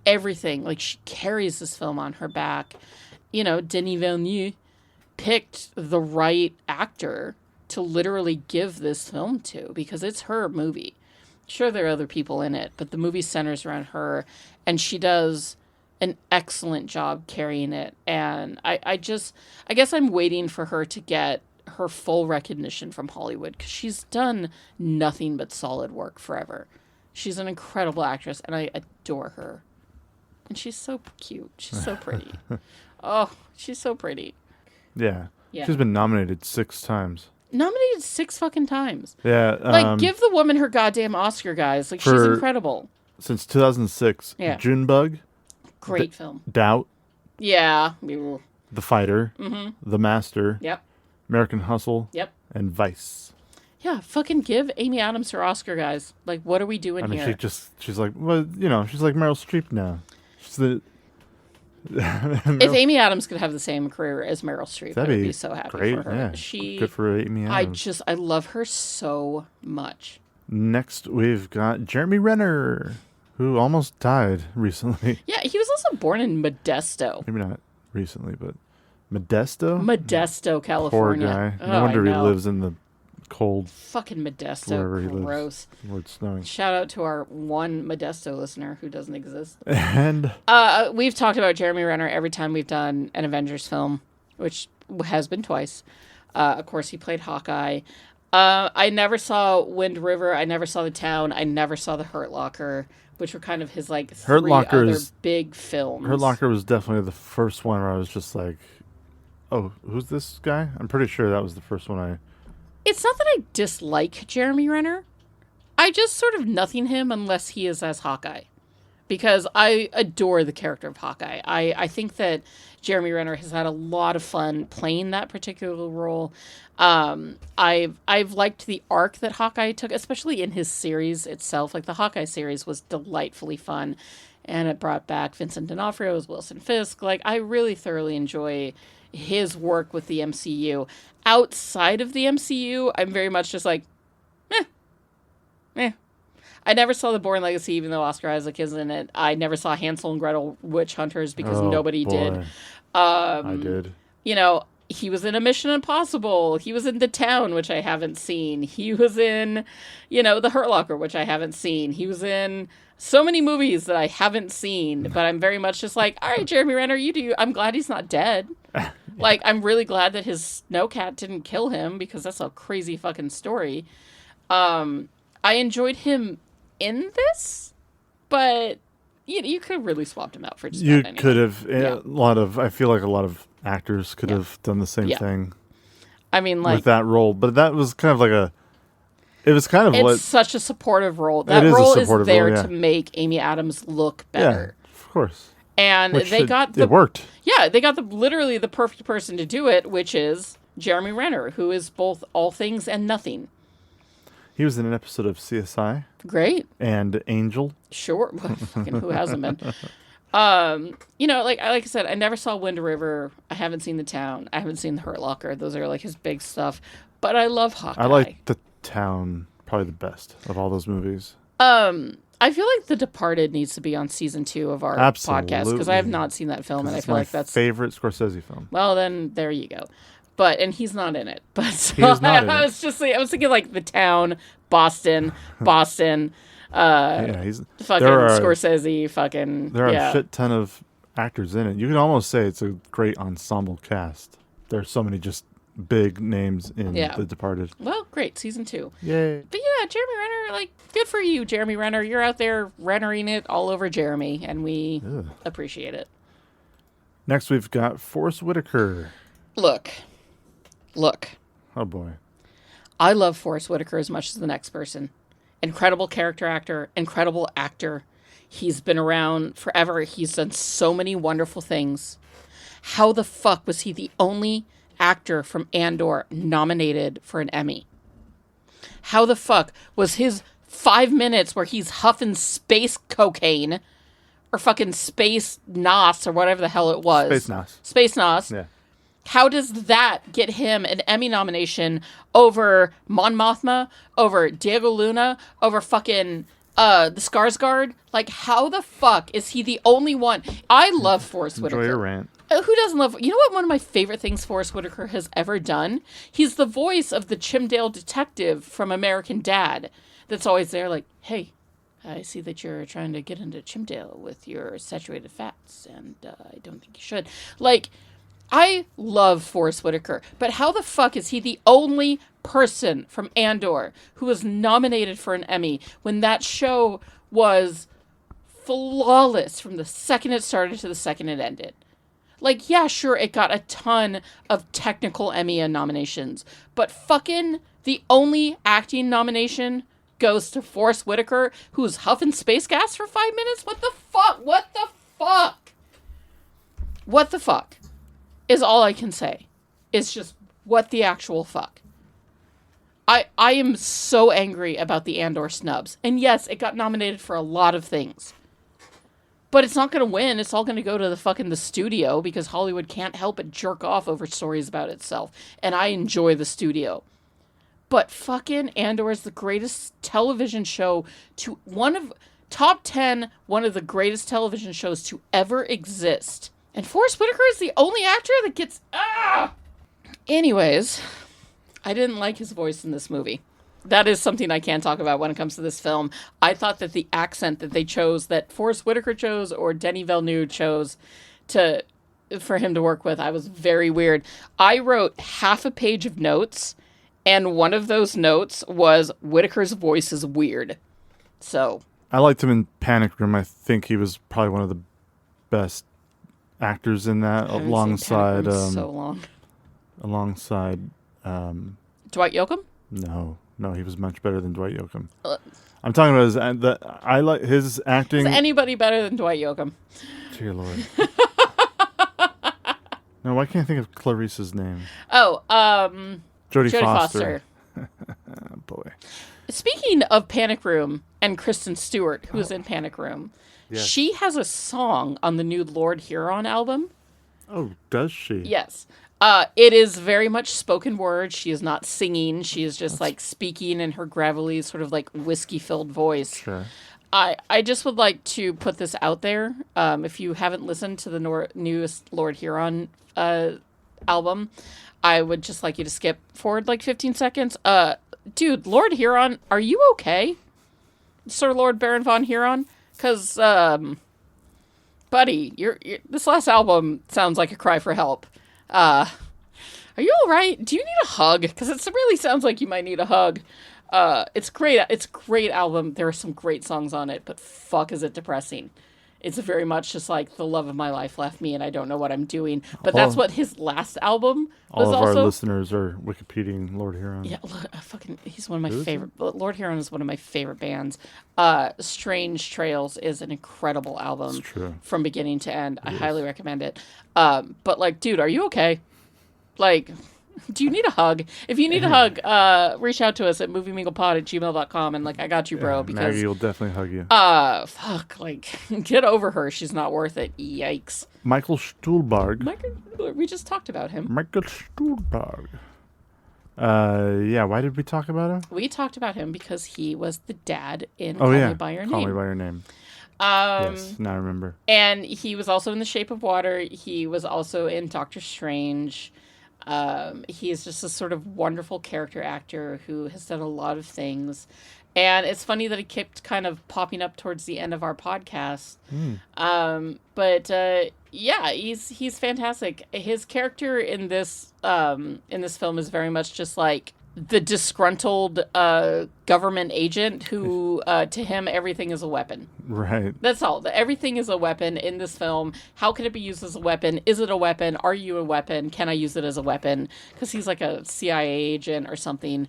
everything. Like, she carries this film on her back. Denis Villeneuve picked the right actor to literally give this film to, because it's her movie. Sure, there are other people in it, but the movie centers around her, and she does an excellent job carrying it. And I guess I'm waiting for her to get her full recognition from Hollywood, because she's done nothing but solid work forever. She's an incredible actress, and I adore her. And she's so cute. She's so pretty. Oh, she's so pretty. Yeah. She's been nominated 6 times. Nominated 6 fucking times. Yeah. Give the woman her goddamn Oscar, guys. Like, she's incredible. Since 2006. Yeah. Junebug. Great film. Doubt. Yeah. The Fighter. Mm-hmm. The Master. Yep. American Hustle. Yep. And Vice. Yeah, fucking give Amy Adams her Oscar, guys. Like, what are we doing here? She's like, well, she's like Meryl Streep now. She's the... If Amy Adams could have the same career as Meryl Streep, I would be so happy great. for her. Yeah. Good for Amy Adams. I love her so much. Next, we've got Jeremy Renner, who almost died recently. Yeah, he was also born in Modesto. Maybe not recently, but Modesto? Modesto, California. Poor guy. No wonder he lives in the cold. Fucking Modesto. Gross. Where it's snowing. Shout out to our one Modesto listener who doesn't exist. And we've talked about Jeremy Renner every time we've done an Avengers film, which has been twice. Of course, he played Hawkeye. I never saw Wind River. I never saw The Town. I never saw The Hurt Locker, which were kind of his three other big films. Hurt Locker was definitely the first one where I was just like, oh, who's this guy? I'm pretty sure that was the first one It's not that I dislike Jeremy Renner. I just sort of nothing him unless he is as Hawkeye. because I adore the character of Hawkeye. I think that Jeremy Renner has had a lot of fun playing that particular role. I've liked the arc that Hawkeye took, especially in his series itself. Like, the Hawkeye series was delightfully fun, and it brought back Vincent D'Onofrio as Wilson Fisk. Like, I really thoroughly enjoy his work with the MCU. Outside of the MCU, I'm very much just like, I never saw The Bourne Legacy, even though Oscar Isaac is in it. I never saw Hansel and Gretel Witch Hunters because nobody did. I did. You know, he was in A Mission Impossible. He was in The Town, which I haven't seen. He was in, you know, The Hurt Locker, which I haven't seen. He was in so many movies that I haven't seen, but I'm very much just like, all right, Jeremy Renner, you do. I'm glad he's not dead. Like, I'm really glad that his snowcat didn't kill him, because that's a crazy fucking story. I enjoyed him in this, but you could have really swapped him out for just You about anything. could have. I feel like a lot of actors could have done the same thing. I mean, like, with that role, but that was kind of like it's such a supportive role. That role is there to make Amy Adams look better. Yeah, of course. And it worked. Yeah, they got literally the perfect person to do it, which is Jeremy Renner, who is both all things and nothing. He was in an episode of CSI. Great. And Angel. Sure. Fucking who hasn't been? You know, like I said, I never saw Wind River. I haven't seen The Town. I haven't seen The Hurt Locker. Those are like his big stuff. But I love Hawkeye. I like The Town probably the best of all those movies. I feel like The Departed needs to be on season 2 of our podcast, because I have not seen that film, and I feel like that's favorite Scorsese film. Well, then there you go. And he's not in it. But so He is not in I was thinking like The Town, Boston. Yeah, he's fucking Scorsese. There are a shit ton of actors in it. You can almost say it's a great ensemble cast. There's so many just big names in The Departed. Well, great, season 2. Yay! But yeah, Jeremy Renner, like, good for you, Jeremy Renner. You're out there Rennering it all over Jeremy, and we appreciate it. Next, we've got Forrest Whitaker. Look. Oh boy. I love Forrest Whitaker as much as the next person. Incredible character actor, incredible actor. He's been around forever. He's done so many wonderful things. How the fuck was he the only actor from Andor nominated for an Emmy? How the fuck was his 5 minutes where he's huffing space cocaine or fucking space nos or whatever the hell it was? Space nos. Yeah. How does that get him an Emmy nomination over Mon Mothma, over Diego Luna, over fucking the Skarsgård? Like, how the fuck is he the only one? I love Forrest Whitaker. Enjoy your rant. Who doesn't love... You know what one of my favorite things Forrest Whitaker has ever done? He's the voice of the Chimdale detective from American Dad that's always there like, hey, I see that you're trying to get into Chimdale with your saturated fats, and I don't think you should. Like... I love Forrest Whitaker, but how the fuck is he the only person from Andor who was nominated for an Emmy when that show was flawless from the second it started to the second it ended? Like, yeah, sure, it got a ton of technical Emmy nominations, but fucking the only acting nomination goes to Forrest Whitaker, who's huffing space gas for 5 minutes? What the fuck? What the fuck? What the fuck? Is all I can say. It's just, what the actual fuck? I am so angry about the Andor snubs. And yes, it got nominated for a lot of things. But it's not going to win. It's all going to go to the studio, because Hollywood can't help but jerk off over stories about itself. And I enjoy the studio. But fucking Andor is the greatest television show to top 10, one of the greatest television shows to ever exist. And Forrest Whitaker is the only actor that gets... Anyways, I didn't like his voice in this movie. That is something I can't talk about when it comes to this film. I thought that the accent that they chose, that Forrest Whitaker chose or Denis Villeneuve chose for him to work with, I was very weird. I wrote half a page of notes, and one of those notes was Whitaker's voice is weird. So... I liked him in Panic Room. I think he was probably one of the best actors in that, alongside so long. Alongside Dwight Yoakam? No. No, he was much better than Dwight Yoakam. I'm talking about I like his acting. Is anybody better than Dwight Yoakam? Dear Lord. No, why can't I think of Clarice's name? Oh, Jodie Jodie Foster. Foster. Oh, boy. Speaking of Panic Room and Kristen Stewart, who was in Panic Room, Yes. she has a song on the new Lord Huron album. Oh, does she? Yes. It is very much spoken word. She is not singing. She is just like speaking in her gravelly, sort of like whiskey-filled voice. Sure. I just would like to put this out there. If you haven't listened to the newest Lord Huron album, I would just like you to skip forward like 15 seconds. Dude, Lord Huron, are you okay? Sir Lord Baron von Huron? Because, buddy, this last album sounds like a cry for help. Are you all right? Do you need a hug? Because it really sounds like you might need a hug. It's great. It's a great album. There are some great songs on it, but fuck, is it depressing. It's very much just like the love of my life left me and I don't know what I'm doing. But that's what his last album was also. All of our listeners are Wikipediaing Lord Huron. Yeah, he's one of my favorite. Lord Huron is one of my favorite bands. Strange Trails is an incredible album from beginning to end. I highly recommend it. But like, dude, are you okay? Like, do you need a hug? If you need a hug, reach out to us at movieminglepod@gmail.com and like, I got you, bro. Because Maggie will definitely hug you. Fuck, like, get over her. She's not worth it. Yikes. Michael Stuhlbarg. We just talked about him. Michael Stuhlbarg. Yeah, why did we talk about him? We talked about him because he was the dad in Call Me By Your Name. Call Me By Your Name. Yes, now I remember. And he was also in The Shape of Water. He was also in Doctor Strange. He is just a sort of wonderful character actor who has done a lot of things. And it's funny that he kept kind of popping up towards the end of our podcast. But yeah, he's fantastic. His character in this film is very much just like the disgruntled government agent who, to him, everything is a weapon. Right. That's all. Everything is a weapon in this film. How can it be used as a weapon? Is it a weapon? Are you a weapon? Can I use it as a weapon? Because he's like a CIA agent or something.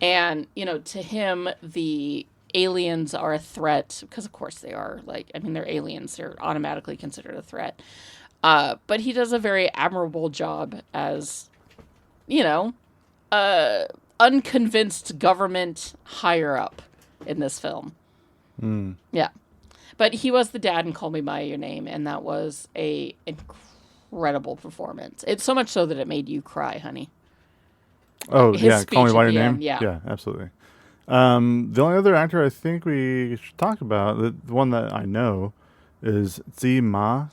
And, you know, to him, the aliens are a threat. Because, of course, they are. Like, I mean, they're aliens. They're automatically considered a threat. But he does a very admirable job as, you know, unconvinced government higher up in this film. Yeah. But he was the dad in Call Me By Your Name, and that was a incredible performance. It's so much so that it made you cry, honey. Oh, yeah, Call Me By Your Name? Yeah, absolutely. The only other actor I think we should talk about, the one that I know, is Zi Ma.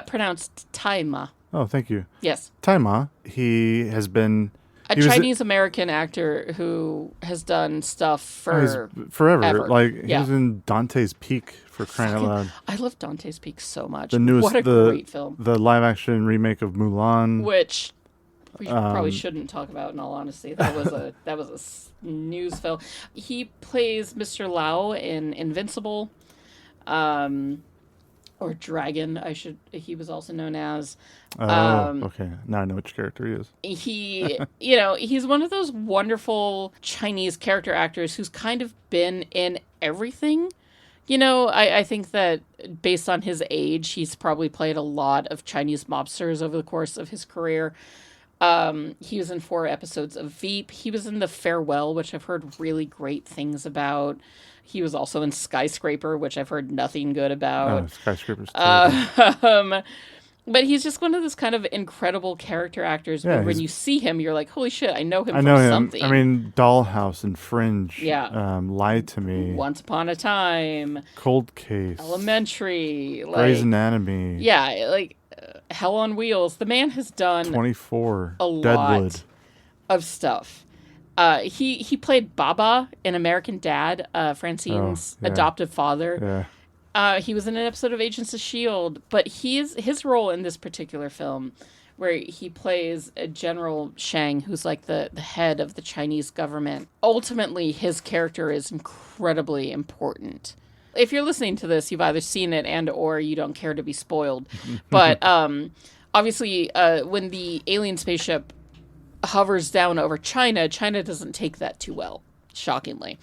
Pronounced Tai Ma. Oh, thank you. Yes. Tai Ma. He has been... A Chinese-American actor who has done stuff for forever. Ever. Like, he was in Dante's Peak, for crying out loud. I love Dante's Peak so much. What a great film. The live-action remake of Mulan. Which we probably shouldn't talk about, in all honesty. That was a news film. He plays Mr. Lau in Invincible. Or Dragon, he was also known as. Okay. Now I know which character he is. He's one of those wonderful Chinese character actors who's kind of been in everything. You know, I think that based on his age, he's probably played a lot of Chinese mobsters over the course of his career. He was in 4 episodes of Veep. He was in The Farewell, which I've heard really great things about. He was also in Skyscraper, which I've heard nothing good about. Oh, Skyscraper's terrible. But he's just one of those kind of incredible character actors where when you see him, you're like, holy shit, I know him from something. I mean, Dollhouse and Fringe. Yeah. Lie to Me. Once Upon a Time. Cold Case. Elementary. Grey's Anatomy. Yeah, like Hell on Wheels. The man has done 24. a lot of stuff. He played Baba in American Dad, Francine's adoptive father. Yeah. He was in an episode of Agents of S.H.I.E.L.D., but his role in this particular film, where he plays a General Shang, who's like the head of the Chinese government, ultimately his character is incredibly important. If you're listening to this, you've either seen it and or you don't care to be spoiled. But obviously, when the alien spaceship hovers down over China, China doesn't take that too well. shockingly.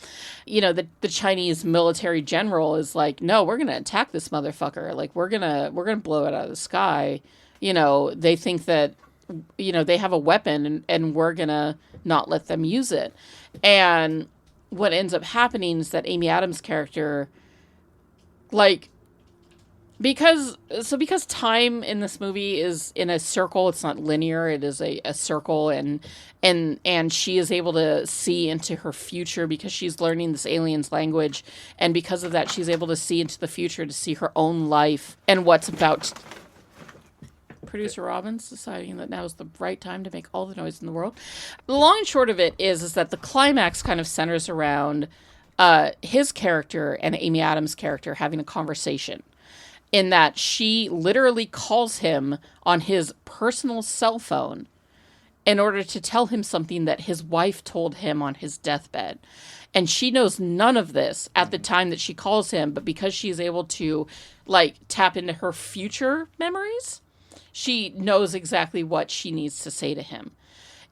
The Chinese military general is like, no, we're going to attack this motherfucker. Like, we're going to blow it out of the sky. They think that, they have a weapon and we're going to not let them use it. And what ends up happening is that Amy Adams' character, like, because time in this movie is in a circle, it's not linear, it is a circle, and she is able to see into her future because she's learning this alien's language, and because of that she's able to see into the future to see her own life and what's about. Producer Robbins deciding that now is the right time to make all the noise in the world. The long and short of it is that the climax kind of centers around his character and Amy Adams' character having a conversation, in that she literally calls him on his personal cell phone in order to tell him something that his wife told him on his deathbed. And she knows none of this at the time that she calls him, but because she's able to, like, tap into her future memories, she knows exactly what she needs to say to him.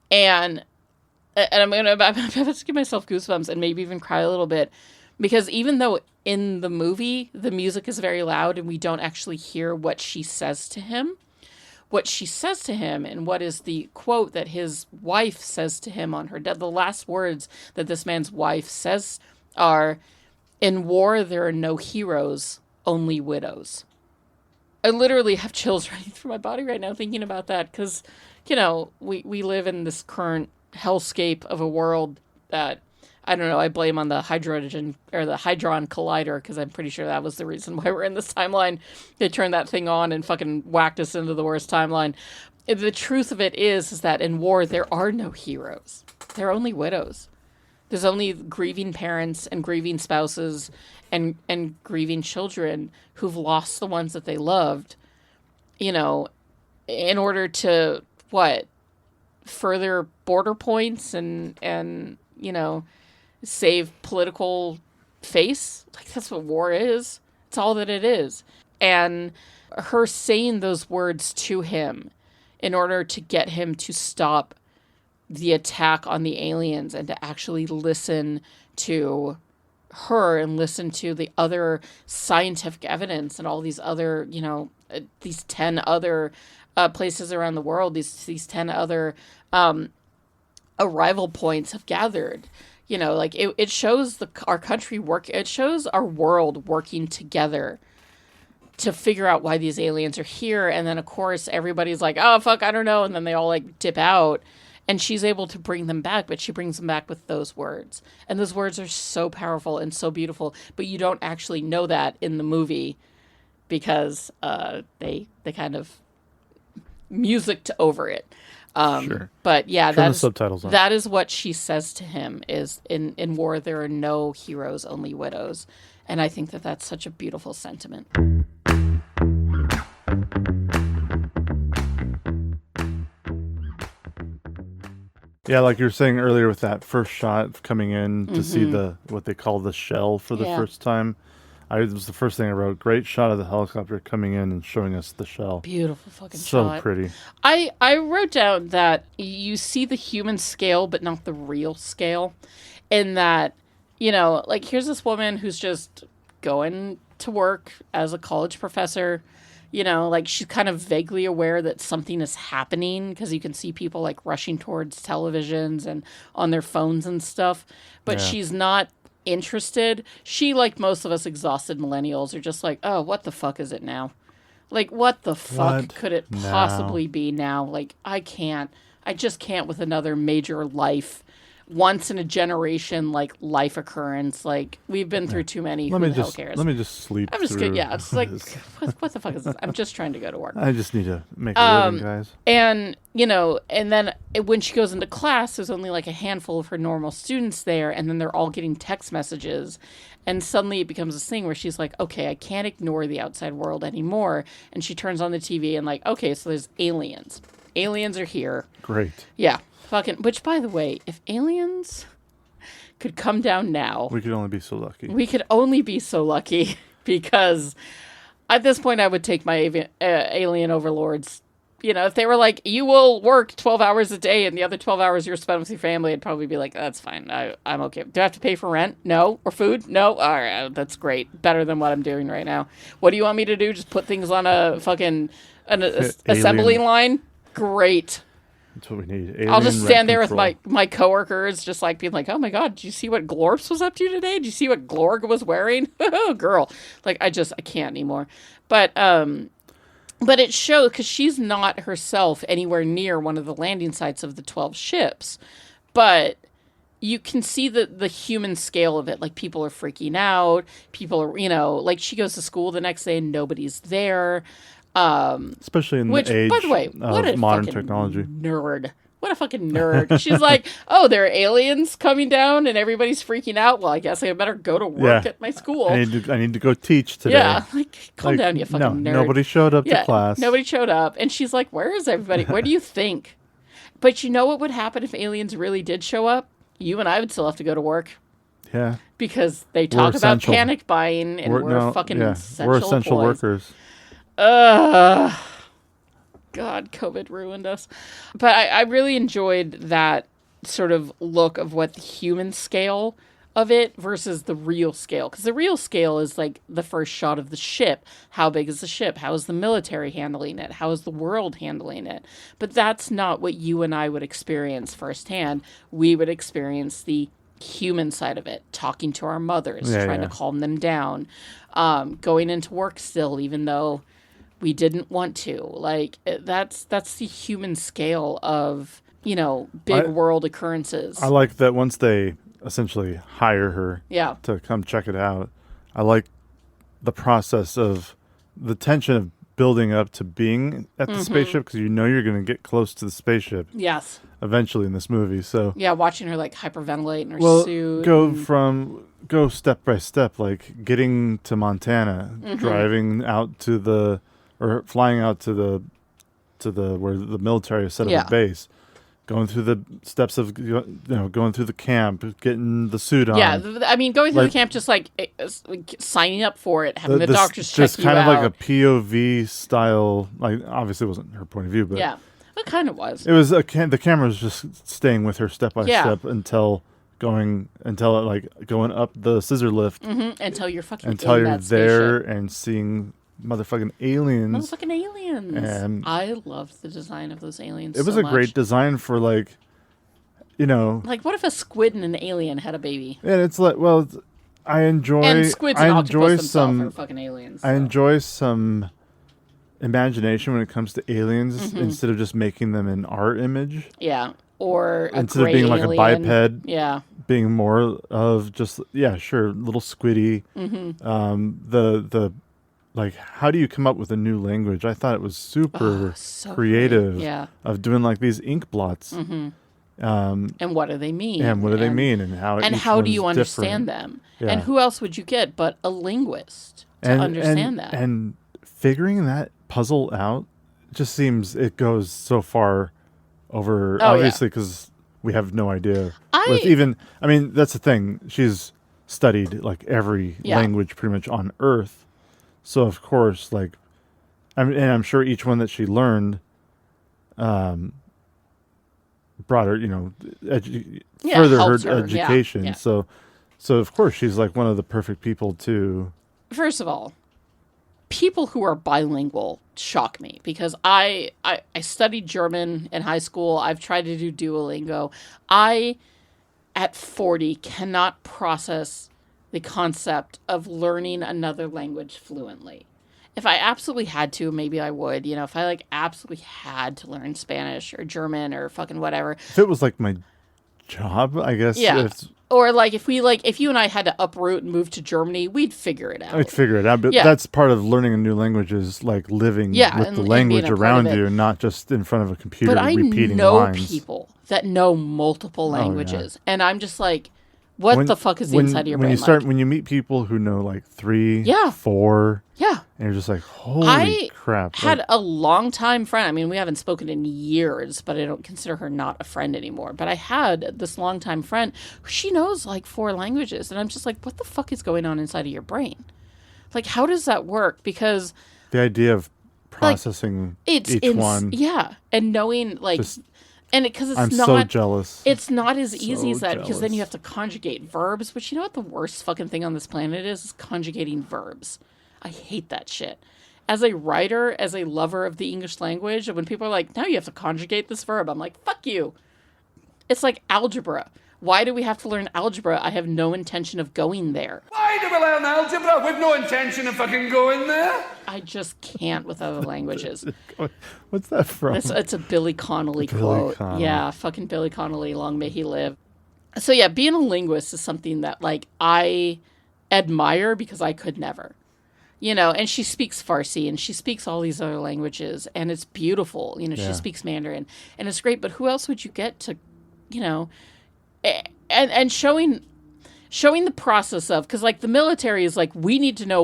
And I'm about to give myself goosebumps and maybe even cry a little bit, because even though in the movie the music is very loud and we don't actually hear what she says to him, what she says to him and what is the quote that his wife says to him on her death, the last words that this man's wife says are, "In war there are no heroes, only widows." I literally have chills running through my body right now thinking about that, because, we live in this current hellscape of a world that, I don't know, I blame on the hydrogen or the Hadron Collider, because I'm pretty sure that was the reason why we're in this timeline. They turned that thing on and fucking whacked us into the worst timeline. The truth of it is that in war, there are no heroes. There are only widows. There's only grieving parents and grieving spouses and grieving children who've lost the ones that they loved, in order to, further border points and save political face. Like, that's what war is. It's all that it is. And her saying those words to him in order to get him to stop the attack on the aliens and to actually listen to her and listen to the other scientific evidence and all these other, these 10 other places around the world, these 10 other arrival points have gathered. It shows our country it shows our world working together to figure out why these aliens are here. And then, of course, everybody's like, oh, fuck, I don't know. And then they all, like, dip out. And she's able to bring them back, but she brings them back with those words. And those words are so powerful and so beautiful, but you don't actually know that in the movie because they kind of musicked over it. Sure. But yeah, Turn the subtitles on. That is what she says to him, is in war there are no heroes, only widows. And I think that that's such a beautiful sentiment. Yeah, like you were saying earlier with that first shot coming in to see what they call the shell for the first time. It was the first thing I wrote. Great shot of the helicopter coming in and showing us the shell. Beautiful fucking shot. So pretty. I wrote down that you see the human scale, but not the real scale. In that, like, here's this woman who's just going to work as a college professor. Like, she's kind of vaguely aware that something is happening because you can see people, like, rushing towards televisions and on their phones and stuff. But she's not interested. She, like most of us exhausted millennials, are just like, oh, what the fuck is it now? Like, what the fuck could it possibly be now? Like, I just can't with another major life, once in a generation, like, life occurrence. Like, we've been through too many. Who the hell cares? Let me just sleep. I'm just kidding. Yeah, it's like, what the fuck is this? I'm just trying to go to work. I just need to make a living, guys. And, and then when she goes into class, there's only like a handful of her normal students there, and then they're all getting text messages. And suddenly it becomes this thing where she's like, okay, I can't ignore the outside world anymore. And she turns on the TV and like, okay, so there's aliens. Aliens are here. Great. Yeah. Fucking, which, by the way, if aliens could come down now, we could only be so lucky. We could only be so lucky because at this point I would take my alien overlords If they were like, you will work 12 hours a day and the other 12 hours you're spent with your family, I'd probably be like, that's fine. I'm okay. Do I have to pay for rent? No. Or food? No. All right. That's great. Better than what I'm doing right now. What do you want me to do? Just put things on a fucking assembly line? Great. That's what we need. I'll just stand there with my coworkers, just like being like, oh my God, did you see what Glorps was up to today? Did you see what Glorg was wearing? Oh, girl. Like, I can't anymore. But it shows, because she's not herself anywhere near one of the landing sites of the 12 ships. But you can see the human scale of it. Like, people are freaking out. People are, like, she goes to school the next day and nobody's there. Especially in the age by the way, what of a modern fucking technology. Nerd. What a fucking nerd. She's like, oh, there are aliens coming down and everybody's freaking out. Well, I guess I better go to work at my school. I need to go teach today. Yeah, like, calm down, you fucking nerd. Nobody showed up to class. Nobody showed up. And she's like, where is everybody? Where do you think? But you know what would happen if aliens really did show up? You and I would still have to go to work. Yeah. Because they talk about panic buying and we're fucking essential We're essential workers. God, COVID ruined us. But I really enjoyed that sort of look of what the human scale of it versus the real scale. Because the real scale is like the first shot of the ship. How big is the ship? How is the military handling it? How is the world handling it? But that's not what you and I would experience firsthand. We would experience the human side of it, talking to our mothers, trying to calm them down, going into work still, even though we didn't want to. Like, that's the human scale of, big world occurrences. I like that once they essentially hire her to come check it out. I like the process of the tension of building up to being at the spaceship, because you're going to get close to the spaceship. Yes. Eventually in this movie. So yeah, watching her like hyperventilate in her suit. Go step by step, like getting to Montana, driving out to flying out to the where the military has set up a base, going through the steps of going through the camp, getting the suit on. Yeah, I mean, going through the camp, just like signing up for it, having the doctors check you out. Just kind of like a POV style. Like, obviously, it wasn't her point of view, but it kind of was. It was the camera was just staying with her step by step until going up the scissor lift until you're fucking until you're there spaceship. And seeing motherfucking aliens. I loved the design of those aliens. It was a great design for like what if a squid and an alien had a baby? And it's like, well, I enjoy squids and octopus themselves are fucking aliens. I enjoy some imagination when it comes to aliens instead of just making them an art image. Yeah. Or instead of being like a biped, being more of just little squiddy. The like, how do you come up with a new language? I thought it was super creative. Of doing like these ink blots. And what do they mean? And what do they mean? And how do you understand them? Yeah. And who else would you get but a linguist to understand that? And figuring that puzzle out just seems it goes so far over, obviously, because we have no idea. That's the thing. She's studied like every language pretty much on Earth. So of course, like, I'm sure each one that she learned, brought her, further her education. So of course she's like one of the perfect people to. First of all, people who are bilingual shock me because I studied German in high school. I've tried to do Duolingo. I, at 40, cannot process the concept of learning another language fluently. If I absolutely had to, maybe I would. If I like absolutely had to learn Spanish or German or fucking whatever. If it was like my job, I guess. Yeah. Or like if you and I had to uproot and move to Germany, we'd figure it out. I'd figure it out, but that's part of learning a new language is like living with the language around you and not just in front of a computer repeating lines. I know people that know multiple languages, and I'm just like, what the fuck is the inside of your brain when you meet people who know like 3, 4, and you're just like, holy crap. I had a longtime friend. I mean, we haven't spoken in years, but I don't consider her not a friend anymore. But I had this longtime friend. She knows like 4 languages. And I'm just like, what the fuck is going on inside of your brain? Like, how does that work? Because the idea of processing each one. Yeah, and knowing like, because it's I'm not so jealous. It's not as easy as that, because then jealous. you have to conjugate verbs. Which, you know what the worst fucking thing on this planet is conjugating verbs. I hate that shit. As a writer, as a lover of the English language, when people are like, now you have to conjugate this verb, I'm like, fuck you. It's like algebra. Why do we have to learn algebra? I have no intention of going there. Why do we learn algebra? We've no intention of fucking going there. I just can't with other languages. What's that from? It's a Billy Connolly Billy quote. Connolly. Yeah, fucking Billy Connolly, long may he live. So yeah, being a linguist is something that like I admire because I could never. You know, and she speaks Farsi and she speaks all these other languages and it's beautiful. You know, she speaks Mandarin and it's great, but who else would you get to, you know, and showing the process of, because like the military is like, we need to know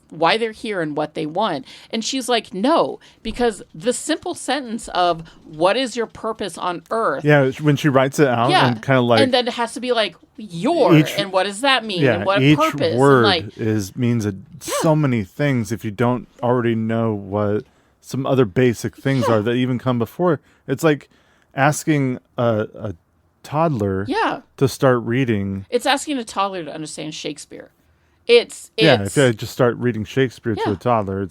why they're here and what they want. And she's like, no, because the simple sentence of what is your purpose on Earth? Yeah, when she writes it out and kind of like, and then it has to be like and what does that mean? And what each purpose? word and like, means so many things if you don't already know what some other basic things are that even come before. It's like asking a toddler to start reading. It's asking a toddler to understand Shakespeare. It's if I just start reading Shakespeare to a toddler,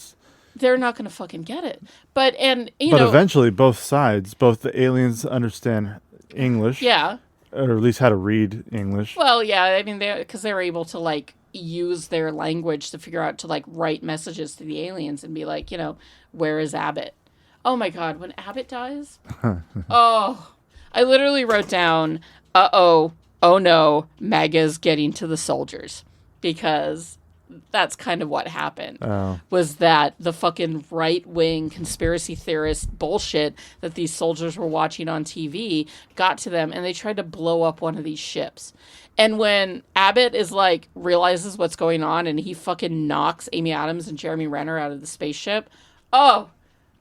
they're not going to fucking get it. But eventually both sides, both the aliens understand English. Yeah. Or at least how to read English. Well, yeah, I mean, because they're able to like use their language to figure out to like write messages to the aliens and be like, you know, where is Abbott? Oh my God, when Abbott dies, I literally wrote down, oh no, MAGA's getting to the soldiers, because that's kind of what happened. Was that the fucking right-wing conspiracy theorist bullshit that these soldiers were watching on TV got to them, and they tried to blow up one of these ships. And when Abbott is like, realizes what's going on, and he fucking knocks Amy Adams and Jeremy Renner out of the spaceship, oh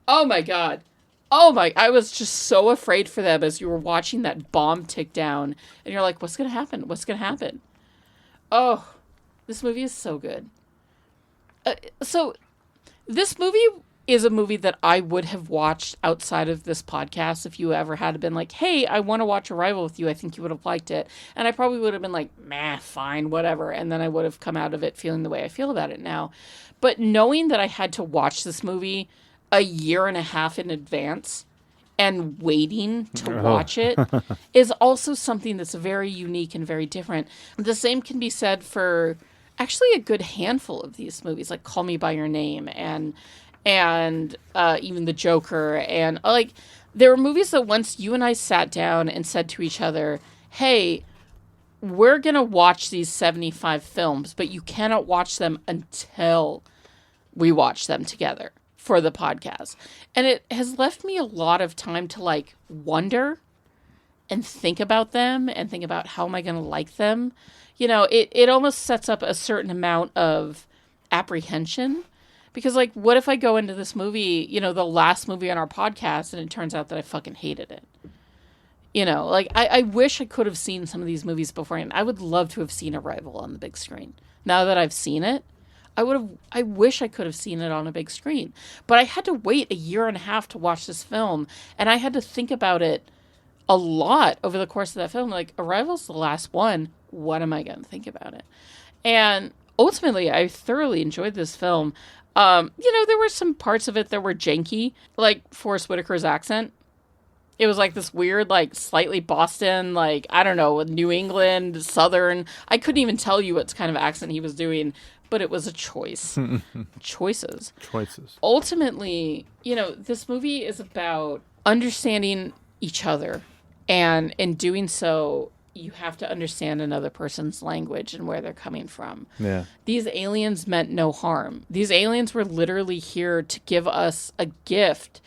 my God. I was just so afraid for them as you were watching that bomb tick down, and you're like, what's going to happen? What's going to happen? Oh, this movie is so good. So this movie is a movie that I would have watched outside of this podcast if you ever had been like, hey, I want to watch Arrival with you. I think you would have liked it. And I probably would have been like, meh, fine, whatever. And then I would have come out of it feeling the way I feel about it now. But knowing that I had to watch this movie a year and a half in advance and waiting to watch it is also something that's very unique and very different. The same can be said for actually a good handful of these movies, like Call Me by Your Name and even The Joker. And like, there were movies that once you and I sat down and said to each other, hey, we're going to watch these 75 films, but you cannot watch them until we watch them together for the podcast. And it has left me a lot of time to like wonder and think about them and think about how am I going to like them. You know, it almost sets up a certain amount of apprehension, because like, what if I go into this movie, you know, the last movie on our podcast, and it turns out that I fucking hated it? You know, like I wish I could have seen some of these movies beforehand. I would love to have seen Arrival on the big screen. Now that I've seen it, I wish I could have seen it on a big screen, but I had to wait a year and a half to watch this film, and I had to think about it a lot over the course of that film. Like, Arrival's the last one. What am I going to think about it? And ultimately, I thoroughly enjoyed this film. You know, there were some parts of it that were janky, like Forrest Whitaker's accent. It was like this weird, like slightly Boston, like, I don't know, New England, Southern. I couldn't even tell you what kind of accent he was doing, but it was a choice. Choices. Ultimately, you know, this movie is about understanding each other. And in doing so, you have to understand another person's language and where they're coming from. Yeah. These aliens meant no harm. These aliens were literally here to give us a gift.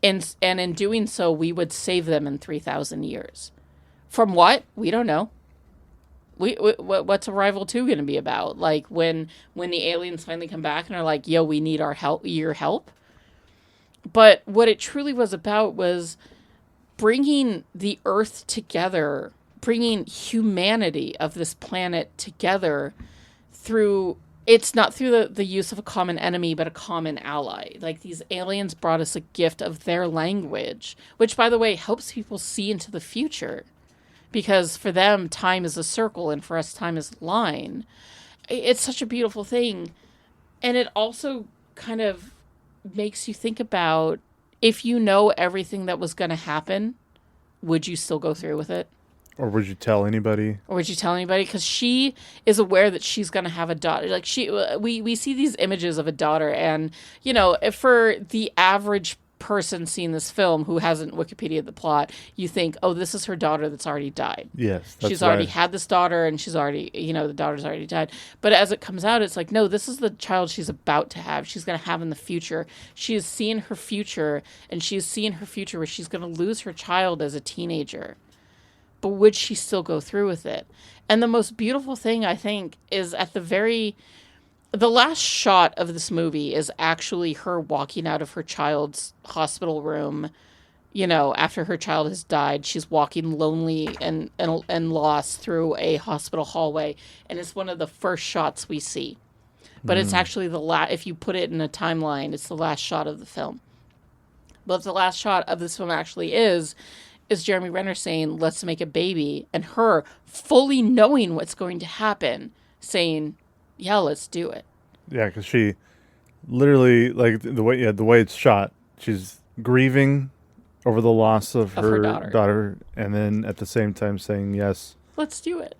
And in doing so, we would save them in 3,000 years. From what? We don't know. What's Arrival 2 going to be about? Like, when the aliens finally come back and are like, yo, we need your help. But what it truly was about was bringing the Earth together, bringing humanity of this planet together through it's not through the use of a common enemy, but a common ally. Like, these aliens brought us a gift of their language, which, by the way, helps people see into the future. Because for them, time is a circle, and for us, time is a line. It's such a beautiful thing. And it also kind of makes you think about, if you know everything that was going to happen, would you still go through with it? Or would you tell anybody? Because she is aware that she's going to have a daughter. Like, we see these images of a daughter, and, you know, for the average person seeing this film who hasn't Wikipedia'd the plot, you think, oh, this is her daughter that's already died. Yes, she's already had this daughter, and she's already, you know, the daughter's already died. But as it comes out, it's like, no, this is the child she's about to have. She's going to have in the future. She is seeing her future, and she's seeing her future where she's going to lose her child as a teenager. But would she still go through with it? And the most beautiful thing, I think, is at the last shot of this movie is actually her walking out of her child's hospital room, you know, after her child has died. She's walking lonely and lost through a hospital hallway. And it's one of the first shots we see. But it's actually if you put it in a timeline, it's the last shot of the film. But the last shot of this film actually is Jeremy Renner saying, let's make a baby. And her fully knowing what's going to happen, saying, yeah, let's do it. Yeah, because she literally, like, the way it's shot, she's grieving over the loss of her daughter, and then at the same time saying, yes, let's do it.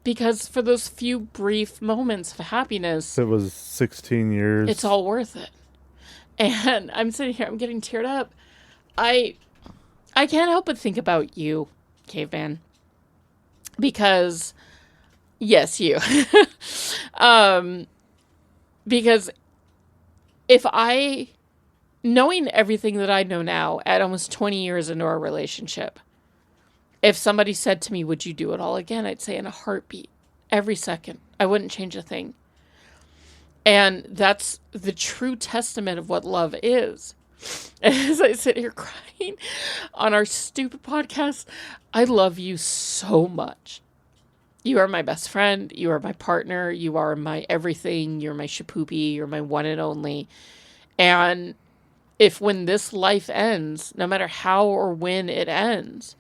Because for those few brief moments of happiness, it was 16 years. It's all worth it. And I'm sitting here, I'm getting teared up. I can't help but think about you, Caveman. Because, yes, you. Because knowing everything that I know now at almost 20 years into our relationship, if somebody said to me, would you do it all again? I'd say in a heartbeat, every second. I wouldn't change a thing. And that's the true testament of what love is. As I sit here crying on our stupid podcast, I love you so much. You are my best friend. You are my partner. You are my everything. You're my shapoopy. You're my one and only. And if when this life ends, no matter how or when it ends,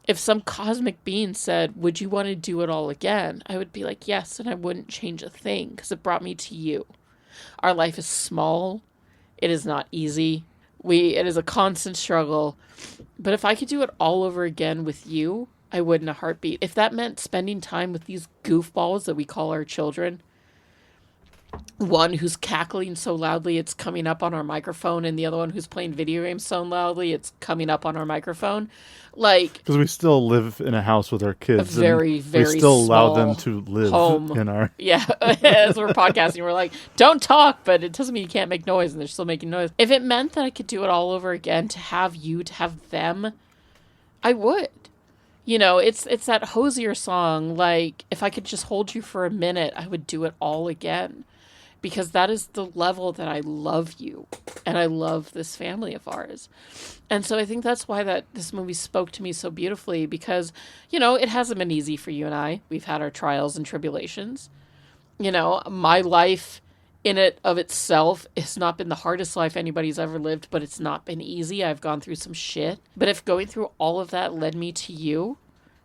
if some cosmic being said, would you want to do it all again? I would be like, yes, and I wouldn't change a thing because it brought me to you. Our life is small. It is not easy. It is a constant struggle. But if I could do it all over again with you, I would in a heartbeat. If that meant spending time with these goofballs that we call our children, one who's cackling so loudly it's coming up on our microphone, and the other one who's playing video games so loudly it's coming up on our microphone. Like, because we still live in a house with our kids. A very, very we still allow small them to live home. In our... Yeah, as we're podcasting, we're like, don't talk, but it doesn't mean you can't make noise, and they're still making noise. If it meant that I could do it all over again, to have you, to have them, I would. You know, it's that Hosier song, like, if I could just hold you for a minute, I would do it all again. Because that is the level that I love you, and I love this family of ours. And so I think that's why this movie spoke to me so beautifully, because, you know, it hasn't been easy for you and I. We've had our trials and tribulations. You know, my life in it of itself has not been the hardest life anybody's ever lived, but it's not been easy. I've gone through some shit. But if going through all of that led me to you,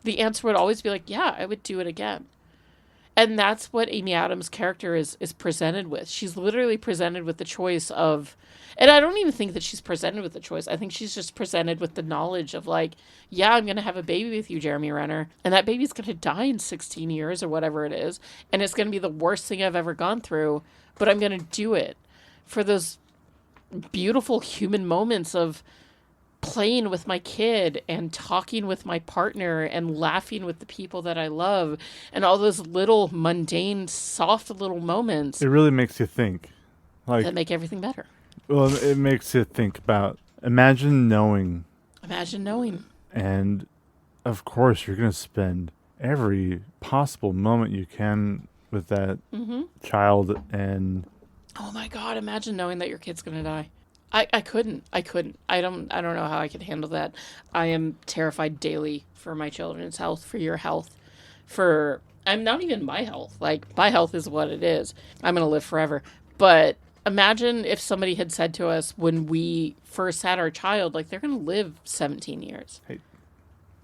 the answer would always be like, yeah, I would do it again. And that's what Amy Adams' character is presented with. She's literally presented with the choice of, and I don't even think that she's presented with the choice. I think she's just presented with the knowledge of, like, yeah, I'm going to have a baby with you, Jeremy Renner, and that baby's going to die in 16 years or whatever it is, and it's going to be the worst thing I've ever gone through, but I'm going to do it for those beautiful human moments of playing with my kid and talking with my partner and laughing with the people that I love, and all those little mundane, soft little moments. It really makes you think. Like, that make everything better. Well, it makes you think about, imagine knowing. And of course, you're going to spend every possible moment you can with that child. And oh my God, imagine knowing that your kid's going to die. I couldn't. I don't know how I could handle that. I am terrified daily for my children's health, for your health, for I'm not even my health. Like, my health is what it is. I'm going to live forever. But imagine if somebody had said to us when we first had our child, like, they're going to live 17 years. Hey.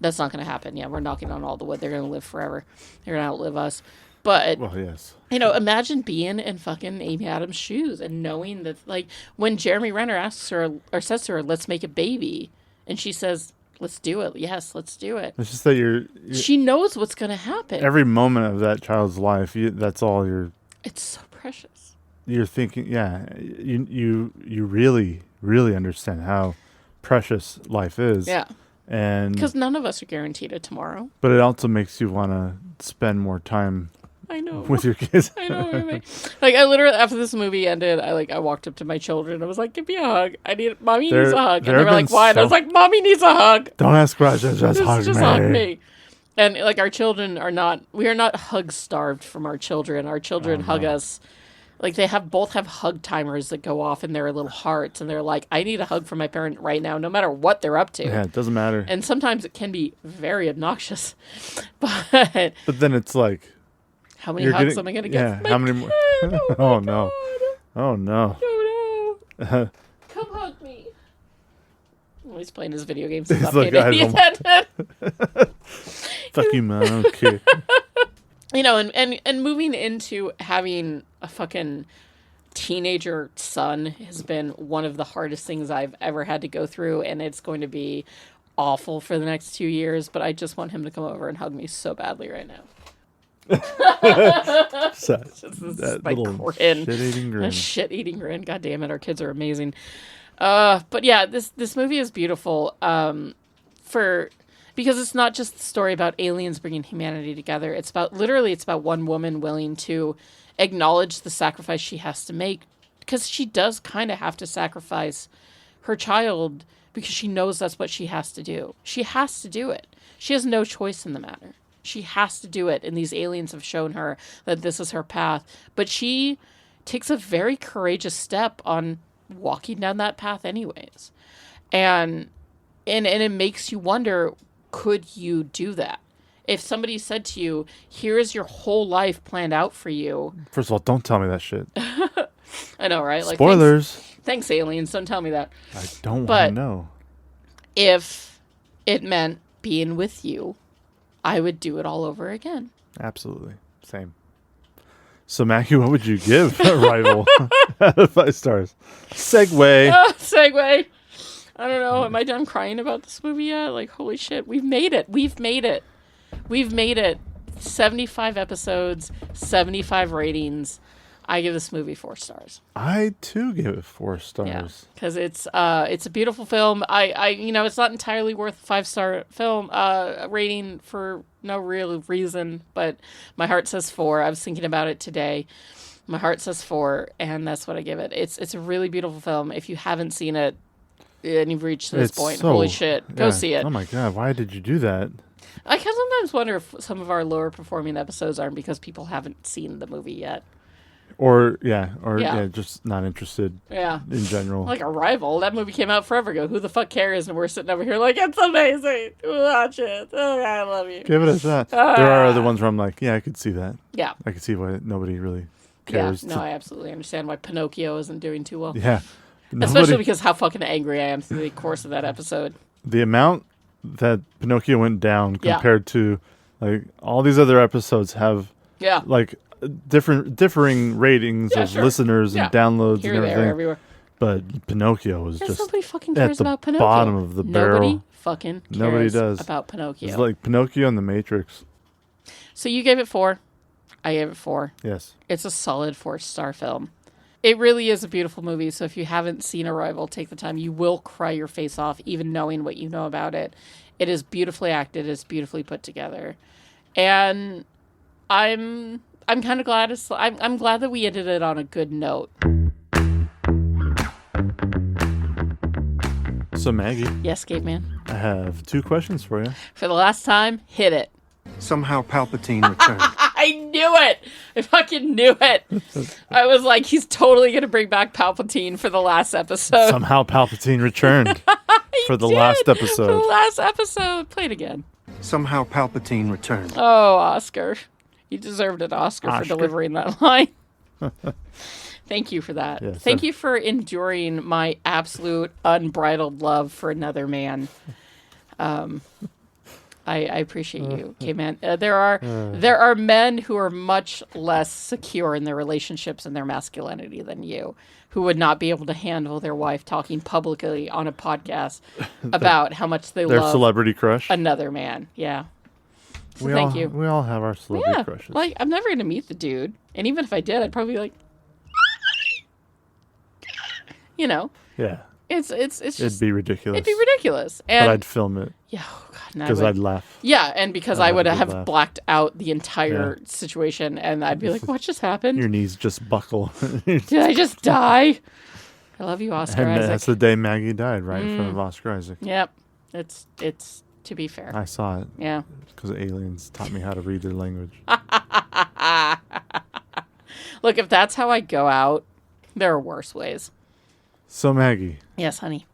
That's not going to happen. Yeah, we're knocking on all the wood. They're going to live forever. They're going to outlive us. But, Well, yes. you know, imagine being in fucking Amy Adams' shoes and knowing that, like, when Jeremy Renner asks her or says to her, let's make a baby, and she says, let's do it. Yes, let's do it. It's just that you're She knows what's going to happen. every moment of that child's life, that's all It's so precious. you're thinking. Yeah, you really, really understand how precious life is. Yeah. And Because none of us are guaranteed a tomorrow. but it also makes you want to spend more time I know. with your kids. I know. Like, I literally, after this movie ended, I walked up to my children. I was like, give me a hug. Mommy needs a hug. And they were like, why? And I was like, Mommy needs a hug. Don't ask questions. Just hug Just me. hug me. And, like, our children we are not hug starved from our children. Our children hug us. Like, they both have hug timers that go off in their little hearts. And they're like, I need a hug from my parent right now, no matter what they're up to. Yeah, it doesn't matter. And sometimes it can be very obnoxious. But then it's like, how many hugs am I going to get? Yeah, how many more? Oh, no. Oh, no. Oh, no. Come hug me. Oh, he's playing his video games. He's not like, paying attention. Fuck you, man. Okay. You know, and moving into having a fucking teenager son has been one of the hardest things I've ever had to go through, and it's going to be awful for the next 2 years, but I just want him to come over and hug me so badly right now. That my little grin. shit-eating grin. A shit-eating grin. God damn it, our kids are amazing. But yeah, this movie is beautiful. Because it's not just a story about aliens bringing humanity together. It's about one woman willing to acknowledge the sacrifice she has to make, because she does kind of have to sacrifice her child because she knows that's what she has to do. She has to do it. She has no choice in the matter. She has to do it, and these aliens have shown her that this is her path. But she takes a very courageous step on walking down that path anyways. And it makes you wonder, could you do that? If somebody said to you, here's your whole life planned out for you. First of all, don't tell me that shit. I know, right? Like, spoilers. Thanks, aliens. Don't tell me that. I don't want to know. If it meant being with you, I would do it all over again. Absolutely. Same. So, Maggie, what would you give Arrival out of 5 stars? Segue. Segue. I don't know. Am I done crying about this movie yet? Like, holy shit. We've made it. 75 episodes, 75 ratings. I give this movie 4 stars. I, too, give it 4 stars. Yeah, because it's a beautiful film. It's not entirely worth a 5-star film rating for no real reason, but my heart says 4. I was thinking about it today. My heart says 4, and that's what I give it. It's a really beautiful film. If you haven't seen it, and you've reached this point, holy shit, go see it. Oh my god, why did you do that? I can sometimes wonder if some of our lower performing episodes aren't because people haven't seen the movie yet. Or just not interested. Yeah. In general. Like Arrival, that movie came out forever ago. Who the fuck cares? And we're sitting over here like, it's amazing. Watch it. Oh, God, I love you. Give it a shot. There are other ones where I'm like, yeah, I could see that. Yeah. I could see why nobody really cares. Yeah, no, I absolutely understand why Pinocchio isn't doing too well. Yeah. Especially because how fucking angry I am through the course of that episode. The amount that Pinocchio went down compared to, like, all these other episodes have, like, differing ratings of listeners and downloads Here, and everything. there, everywhere. But Pinocchio was just nobody fucking cares at the about Pinocchio. bottom of the barrel. Nobody fucking cares Nobody does. about Pinocchio. It's like Pinocchio and the Matrix. So you gave it 4. I gave it 4. Yes. It's a solid 4-star film. It really is a beautiful movie, so if you haven't seen Arrival, take the time. You will cry your face off, even knowing what you know about it. It is beautifully acted. It's beautifully put together. And I'm kind of glad I'm glad that we ended it on a good note. So, Maggie. Yes, Caveman. I have 2 questions for you. For the last time, hit it. Somehow Palpatine returned. I knew it. I fucking knew it. I was like, he's totally going to bring back Palpatine for the last episode. Somehow Palpatine returned for the last episode. For the last episode. Play it again. Somehow Palpatine returned. Oh, Oscar. You deserved an Oscar for delivering that line. Thank you for that. Yes, Thank you for enduring my absolute unbridled love for another man. I appreciate you, Caveman. There are men who are much less secure in their relationships and their masculinity than you, who would not be able to handle their wife talking publicly on a podcast about how much they Their love celebrity crush. another man. Yeah. So thank you. We all have our celebrity crushes. Like, I'm never going to meet the dude. And even if I did, I'd probably be like, you know. Yeah. It's just, It'd be ridiculous. It'd be ridiculous. And, but I'd film it. Yeah, oh God. Because I'd laugh. Yeah, and because I would have laugh. blacked out the entire situation, and I'd be like, what just happened? Your knees just buckle. Did I just die? I love you, Oscar And Isaac. that's the day Maggie died, right in front of Oscar Isaac. Yep. It's to be fair. I saw it. Yeah. Because aliens taught me how to read their language. Look, if that's how I go out, there are worse ways. So, Maggie. Yes, honey.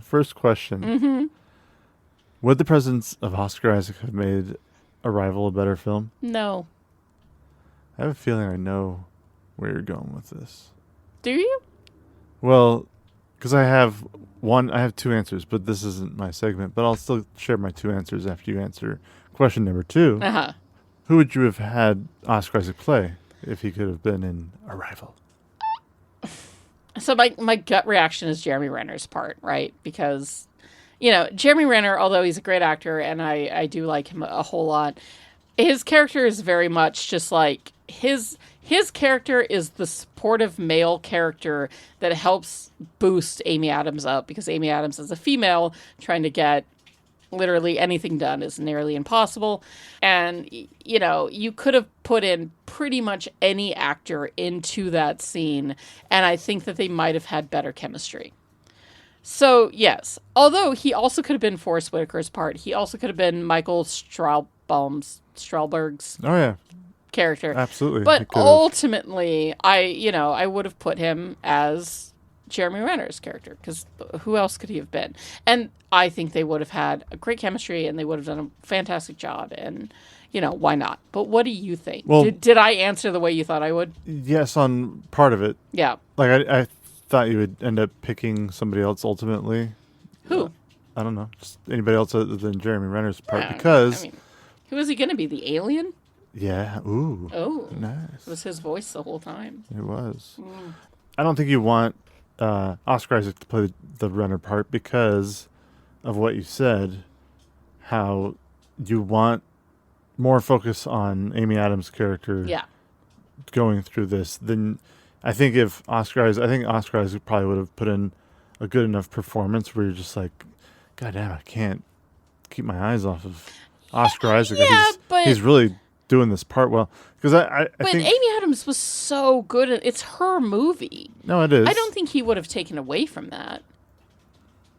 First question. Mm-hmm. Would the presence of Oscar Isaac have made Arrival a better film? No. I have a feeling I know where you're going with this. Do you? Well, because I have two answers, but this isn't my segment. But I'll still share my two answers after you answer question number 2. Uh-huh. Who would you have had Oscar Isaac play if he could have been in Arrival? So my gut reaction is Jeremy Renner's part, right? Because, you know, Jeremy Renner, although he's a great actor and I do like him a whole lot, his character is very much just like his character is the supportive male character that helps boost Amy Adams up, because Amy Adams is a female trying to get literally anything done is nearly impossible. And, you know, you could have put in pretty much any actor into that scene, and I think that they might have had better chemistry. So, yes, although he also could have been Forrest Whitaker's part, he also could have been Michael Strahlberg's character. Absolutely. But ultimately, I would have put him as Jeremy Renner's character, because who else could he have been? And I think they would have had a great chemistry, and they would have done a fantastic job, and, you know, why not? But what do you think? Well, did I answer the way you thought I would? Yes, on part of it. Yeah. Like, I thought you would end up picking somebody else ultimately. Who? I don't know. Just anybody else other than Jeremy Renner's part, because... I mean, who was he going to be? The alien? Yeah. Ooh. Oh. Nice. It was his voice the whole time. It was. I don't think you want Oscar Isaac to play the Renner part because of what you said, how you want more focus on Amy Adams' character going through this. Then I think Oscar Isaac probably would have put in a good enough performance where you're just like, God damn, I can't keep my eyes off of Oscar Isaac. He's really doing this part well, because I think Amy Adams was so good. It's her movie. No, it is. I don't think he would have taken away from that.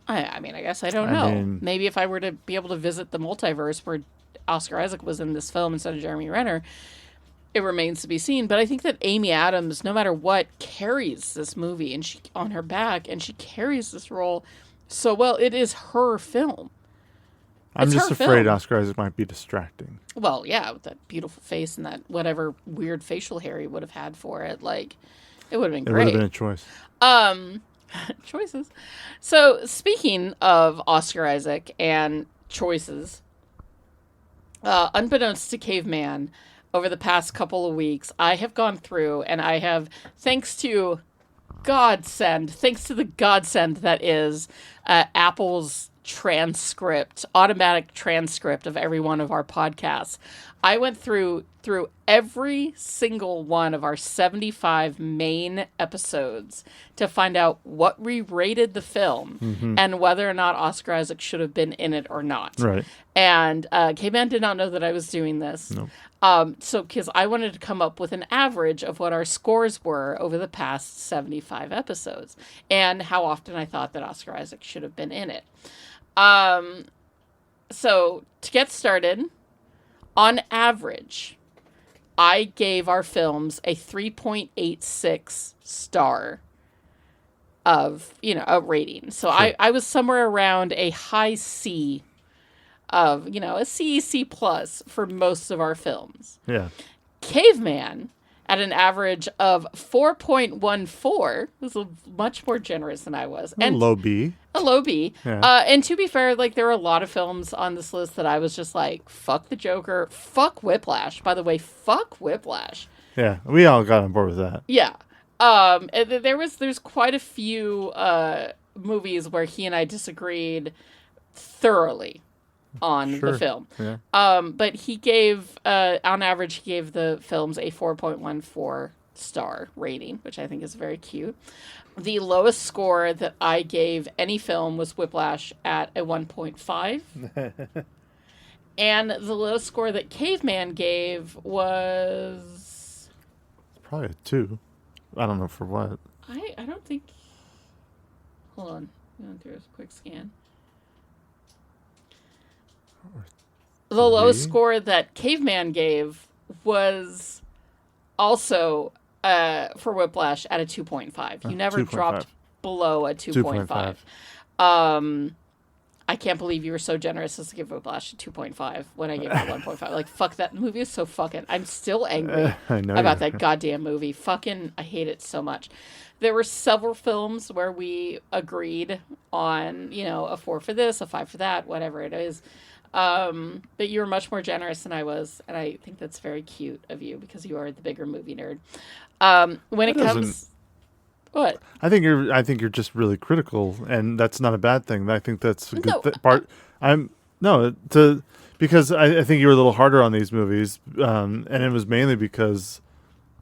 I mean, I guess I don't know. Maybe if I were to be able to visit the multiverse where Oscar Isaac was in this film instead of Jeremy Renner, it remains to be seen. But I think that Amy Adams, no matter what, carries this movie and she on her back, and she carries this role so well. It is her film. I'm just afraid Oscar Isaac might be distracting. Well, yeah, with that beautiful face and that whatever weird facial hair he would have had for it, like, it would have been great. It would have been a choice. Choices. So, speaking of Oscar Isaac and choices, unbeknownst to Caveman, over the past couple of weeks, I have gone through and I have, thanks to the godsend that is Apple's automatic transcript of every one of our podcasts, I went through every single one of our 75 main episodes to find out what we rated the film and whether or not Oscar Isaac should have been in it or not. Right. And K-Man did not know that I was doing this. Nope. So, because I wanted to come up with an average of what our scores were over the past 75 episodes and how often I thought that Oscar Isaac should have been in it. So, to get started, on average, I gave our films a 3.86 star of, a rating. So, I was somewhere around a high C of, a C plus for most of our films. Yeah. Caveman, at an average of 4.14, was much more generous than I was. And low B. A low B. Yeah. And to be fair, like, there were a lot of films on this list that I was just like, fuck the Joker, fuck Whiplash. By the way, fuck Whiplash. Yeah, we all got on board with that. Yeah. And there's quite a few movies where he and I disagreed thoroughly on the film. Yeah. But he gave, on average, he gave the films a 4.14 star rating, which I think is very cute. The lowest score that I gave any film was Whiplash at a 1.5. And the lowest score that Caveman gave was... Probably a 2. I don't know for what. I don't think... Hold on. I'm going through a quick scan. The lowest score that Caveman gave was also for Whiplash at a 2.5. You never 2.5. dropped below a 2.5. I can't believe you were so generous as to give Whiplash a 2.5 when I gave it a 1.5. Like, fuck, that movie is so fucking... I'm still angry about that goddamn movie. Fucking, I hate it so much. There were several films where we agreed on, a 4 for this, a 5 for that, whatever it is. But you were much more generous than I was, and I think that's very cute of you because you are the bigger movie nerd. When it comes... What? I think you're just really critical, and that's not a bad thing. I think that's a good part. Because I think you were a little harder on these movies, and it was mainly because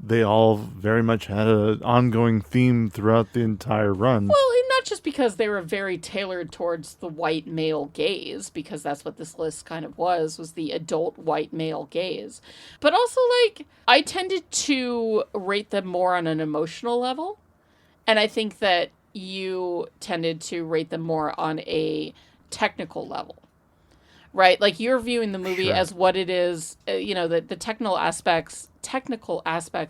they all very much had an ongoing theme throughout the entire run. Well, and not just because they were very tailored towards the white male gaze, because that's what this list kind of was the adult white male gaze. But also, like, I tended to rate them more on an emotional level. And I think that you tended to rate them more on a technical level, right? Like, you're viewing the movie as what it is, the technical aspects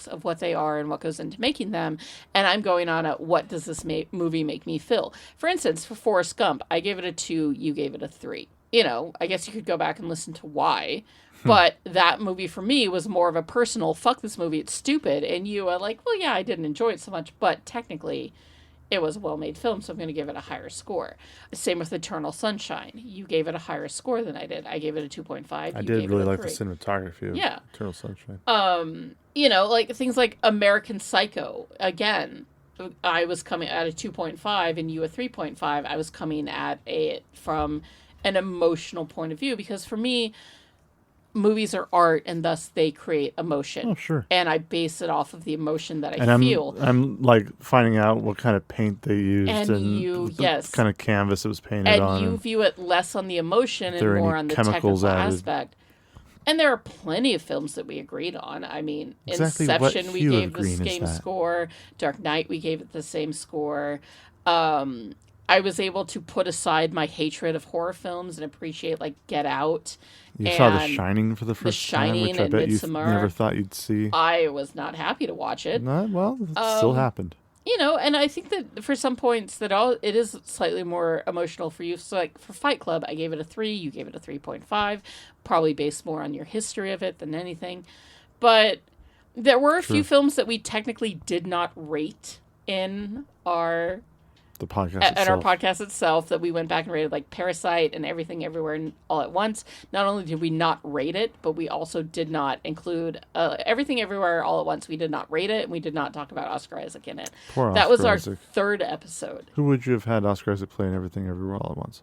of what they are and what goes into making them. And I'm going on at what does this movie make me feel? For instance, for Forrest Gump, I gave it a 2, you gave it a 3. I guess you could go back and listen to why. But that movie for me was more of a personal, fuck this movie, it's stupid. And you are like, well, yeah, I didn't enjoy it so much, but technically it was a well-made film, so I'm going to give it a higher score. Same with Eternal Sunshine. You gave it a higher score than I did. I gave it a 2.5. I did really like the cinematography of Eternal Sunshine. Like things like American Psycho. Again, I was coming at a 2.5 and you a 3.5. I was coming at it from an emotional point of view because for me, movies are art, and thus they create emotion. Oh, sure. And I base it off of the emotion that I feel. I'm like finding out what kind of paint they used and what kind of canvas it was painted on. And you view it less on the emotion and more on the technical aspect. And there are plenty of films that we agreed on. I mean, exactly Inception, we gave the same score. Dark Knight, we gave it the same score. I was able to put aside my hatred of horror films and appreciate, like, Get Out. You saw The Shining for the first time, which I bet you never thought you'd see. I was not happy to watch it. Well, it still happened. And I think that for some points it is slightly more emotional for you. So, like, for Fight Club, I gave it a 3, you gave it a 3.5, probably based more on your history of it than anything. But there were a few films that we technically did not rate in our... The podcast at our podcast itself that we went back and rated, like Parasite and Everything Everywhere All at Once. Not only did we not rate it, but we also did not include Everything Everywhere All at Once. We did not rate it, and we did not talk about Oscar Isaac in it. That was our third episode. Who would you have had Oscar Isaac play in Everything Everywhere All at Once?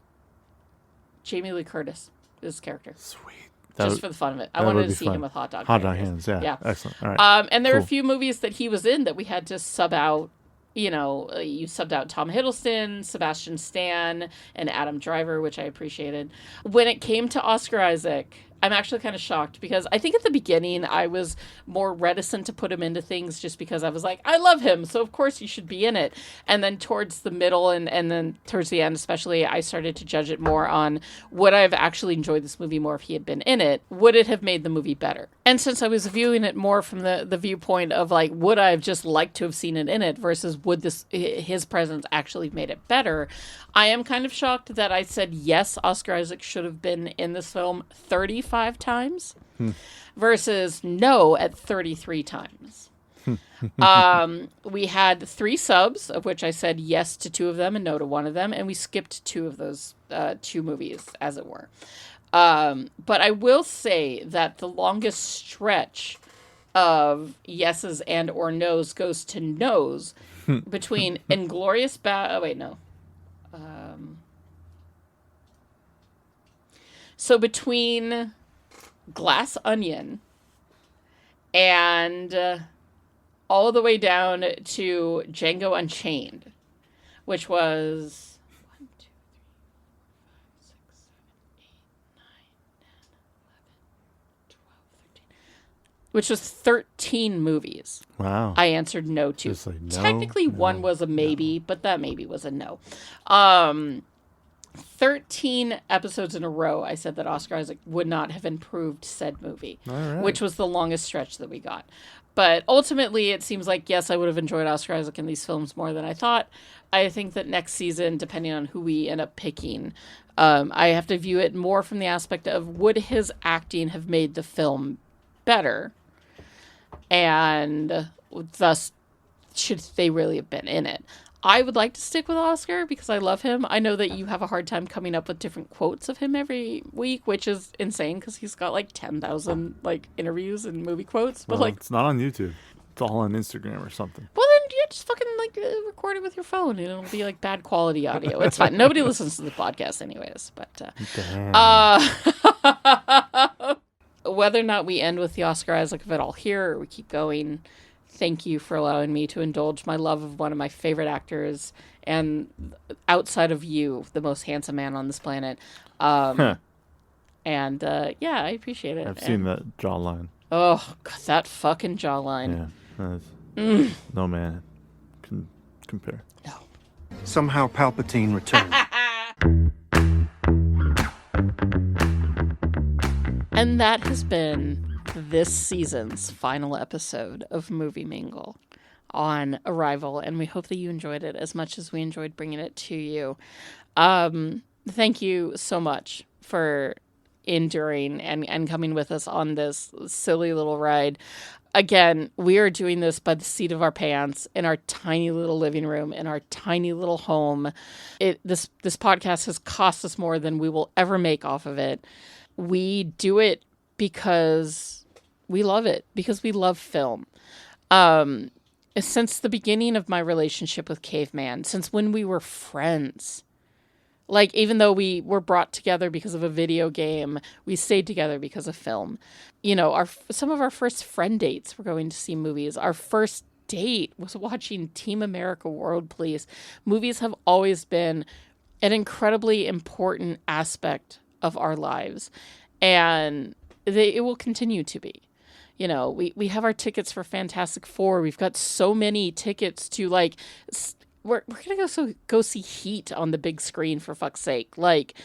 Jamie Lee Curtis, his character. Sweet. Just for the fun of it. I wanted to see him with hot dog hands. Yeah. Excellent. All right. And there were a few movies that he was in that we had to sub out. You subbed out Tom Hiddleston, Sebastian Stan, and Adam Driver, which I appreciated. When it came to Oscar Isaac, I'm actually kind of shocked because I think at the beginning I was more reticent to put him into things just because I was like, I love him, so of course he should be in it. And then towards the middle and then towards the end especially, I started to judge it more on would I have actually enjoyed this movie more if he had been in it? Would it have made the movie better? And since I was viewing it more from the viewpoint of like, would I have just liked to have seen it in it versus would his presence actually have made it better? I am kind of shocked that I said yes, Oscar Isaac should have been in this film 35 times versus no at 33 times. We had 3 subs, of which I said yes to 2 of them and no to 1 of them, and we skipped 2 of those 2 movies, as it were. But I will say that the longest stretch of yeses and or nos goes to nos between Inglourious So between Glass Onion and all the way down to Django Unchained, which was 1, 2, 3, 4, 5, 6, 7, 8, 9, 10, 11, 12, 13, which was 13 movies. Wow. I answered no to. Just like, no, Technically, no, one was a maybe, but that maybe was a no. 13 episodes in a row, I said that Oscar Isaac would not have improved said movie, which was the longest stretch that we got. But ultimately, it seems like, yes, I would have enjoyed Oscar Isaac in these films more than I thought. I think that next season, depending on who we end up picking, I have to view it more from the aspect of would his acting have made the film better? And thus, should they really have been in it? I would like to stick with Oscar because I love him. I know that you have a hard time coming up with different quotes of him every week, which is insane because he's got like 10,000 like interviews and movie quotes. But like, it's not on YouTube. It's all on Instagram or something. Well, then you just fucking like record it with your phone and it'll be like bad quality audio. It's fine. Nobody listens to the podcast anyways. But whether or not we end with the Oscar Isaac of it all here or we keep going, thank you for allowing me to indulge my love of one of my favorite actors and outside of you, the most handsome man on this planet. And yeah, I appreciate it. I've seen that jawline. Oh, God, that fucking jawline. Yeah. No man can compare. No. Somehow Palpatine returned. And that has been this season's final episode of Movie Mingle on Arrival, and we hope that you enjoyed it as much as we enjoyed bringing it to you. Thank you so much for enduring and coming with us on this silly little ride. Again, we are doing this by the seat of our pants in our tiny little living room, in our tiny little home. This podcast has cost us more than we will ever make off of it. We do it because we love it, because we love film. Since the beginning of my relationship with Caveman, since when we were friends, like even though we were brought together because of a video game, we stayed together because of film. You know, some of our first friend dates were going to see movies. Our first date was watching Team America World Police. Movies have always been an incredibly important aspect of our lives, and it will continue to be. You know, we have our tickets for Fantastic Four. We've got so many tickets to, like, we're going to go see Heat on the big screen, for fuck's sake. Like,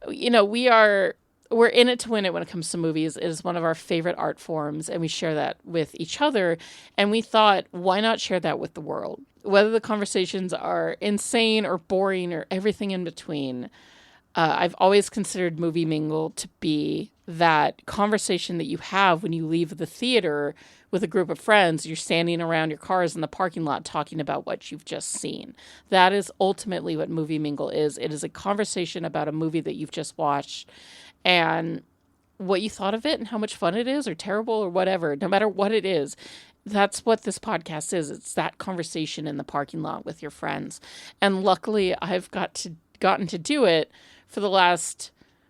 you know, we're in it to win it when it comes to movies. It is one of our favorite art forms, and we share that with each other. And we thought, why not share that with the world? Whether the conversations are insane or boring or everything in between, I've always considered Movie Mingle to be that conversation that you have when you leave the theater with a group of friends. You're standing around your cars in the parking lot talking about what you've just seen. That is ultimately what Movie Mingle is. It is a conversation about a movie that you've just watched and what you thought of it and how much fun it is or terrible or whatever. No matter what it is, that's what this podcast is. It's that conversation in the parking lot with your friends. And luckily, I've gotten to do it for the last,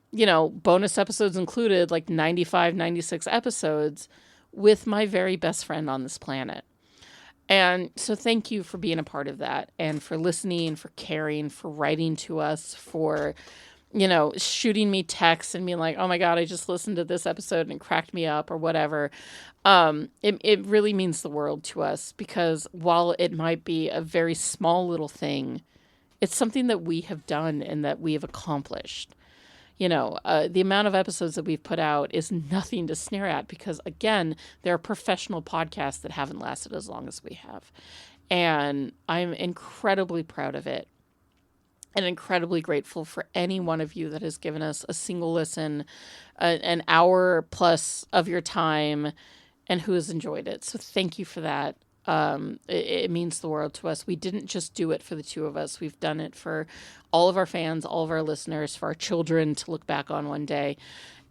you know, bonus episodes included, like 95, 96 episodes with my very best friend on this planet. And so thank you for being a part of that and for listening, for caring, for writing to us, for shooting me texts and being like, oh my God, I just listened to this episode and it cracked me up or whatever. It really means the world to us, because while it might be a very small little thing, it's something that we have done and that we have accomplished. The amount of episodes that we've put out is nothing to sneer at, because, again, there are professional podcasts that haven't lasted as long as we have. And I'm incredibly proud of it and incredibly grateful for any one of you that has given us a single listen, an hour plus of your time, and who has enjoyed it. So thank you for that. It means the world to us. We didn't just do it for the two of us. We've done it for all of our fans, all of our listeners, for our children to look back on one day.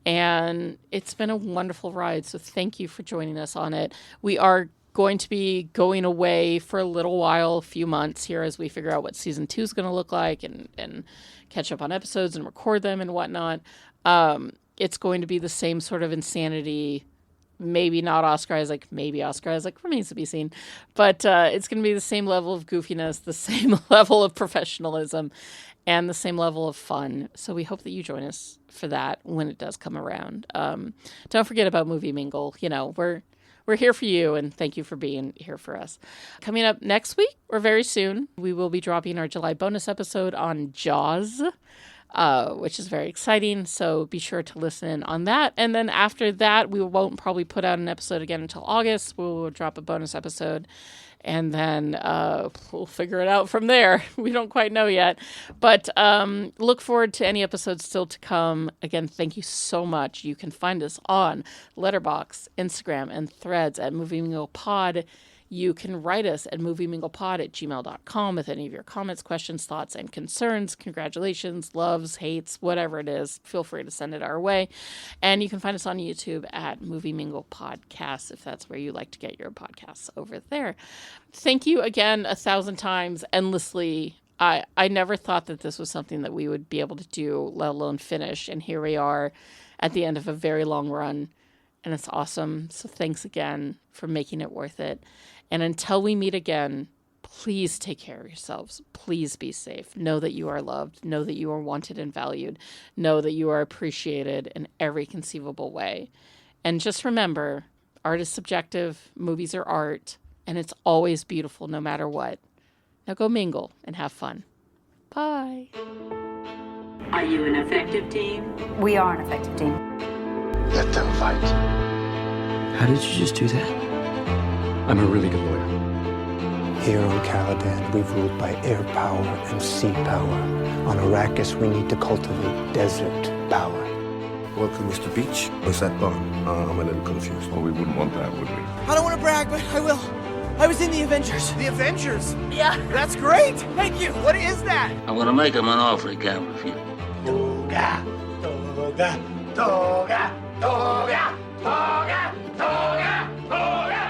And it's been a wonderful ride. So thank you for joining us on it. We are going to be going away for a little while, a few months here, as we figure out what season 2 is going to look like and catch up on episodes and record them and whatnot. It's going to be the same sort of insanity. Maybe not Oscar Isaac, maybe Oscar Isaac, remains to be seen. But it's going to be the same level of goofiness, the same level of professionalism, and the same level of fun. So we hope that you join us for that when it does come around. Don't forget about Movie Mingle. We're here for you, and thank you for being here for us. Coming up next week, or very soon, we will be dropping our July bonus episode on Jaws, which is very exciting. So be sure to listen on that. And then after that, we won't probably put out an episode again until August. We'll drop a bonus episode, and then we'll figure it out from there. We don't quite know yet. But look forward to any episodes still to come. Again, thank you so much. You can find us on Letterboxd, Instagram, and Threads at movieminglepod. You can write us at movieminglepod@gmail.com with any of your comments, questions, thoughts, and concerns. Congratulations, loves, hates, whatever it is. Feel free to send it our way. And you can find us on YouTube at Movie Mingle Podcast, if that's where you like to get your podcasts, over there. Thank you again 1,000 times, endlessly. I never thought that this was something that we would be able to do, let alone finish. And here we are at the end of a very long run. And it's awesome. So thanks again for making it worth it. And until we meet again, please take care of yourselves. Please be safe. Know that you are loved. Know that you are wanted and valued. Know that you are appreciated in every conceivable way. And just remember, art is subjective, movies are art, and it's always beautiful no matter what. Now go mingle and have fun. Bye. Are you an effective team? We are an effective team. Let them fight. How did you just do that? I'm a really good lawyer. Here on Caladan, we've ruled by air power and sea power. On Arrakis, we need to cultivate desert power. Welcome, Mr. Beach. What's that bar? I'm a little confused. Well, we wouldn't want that, would we? I don't want to brag, but I will. I was in the Avengers. The Avengers? Yeah. That's great. Thank you. What is that? I'm going to make him an offer he can't refuse. Toga, toga, toga, toga, toga, toga, toga.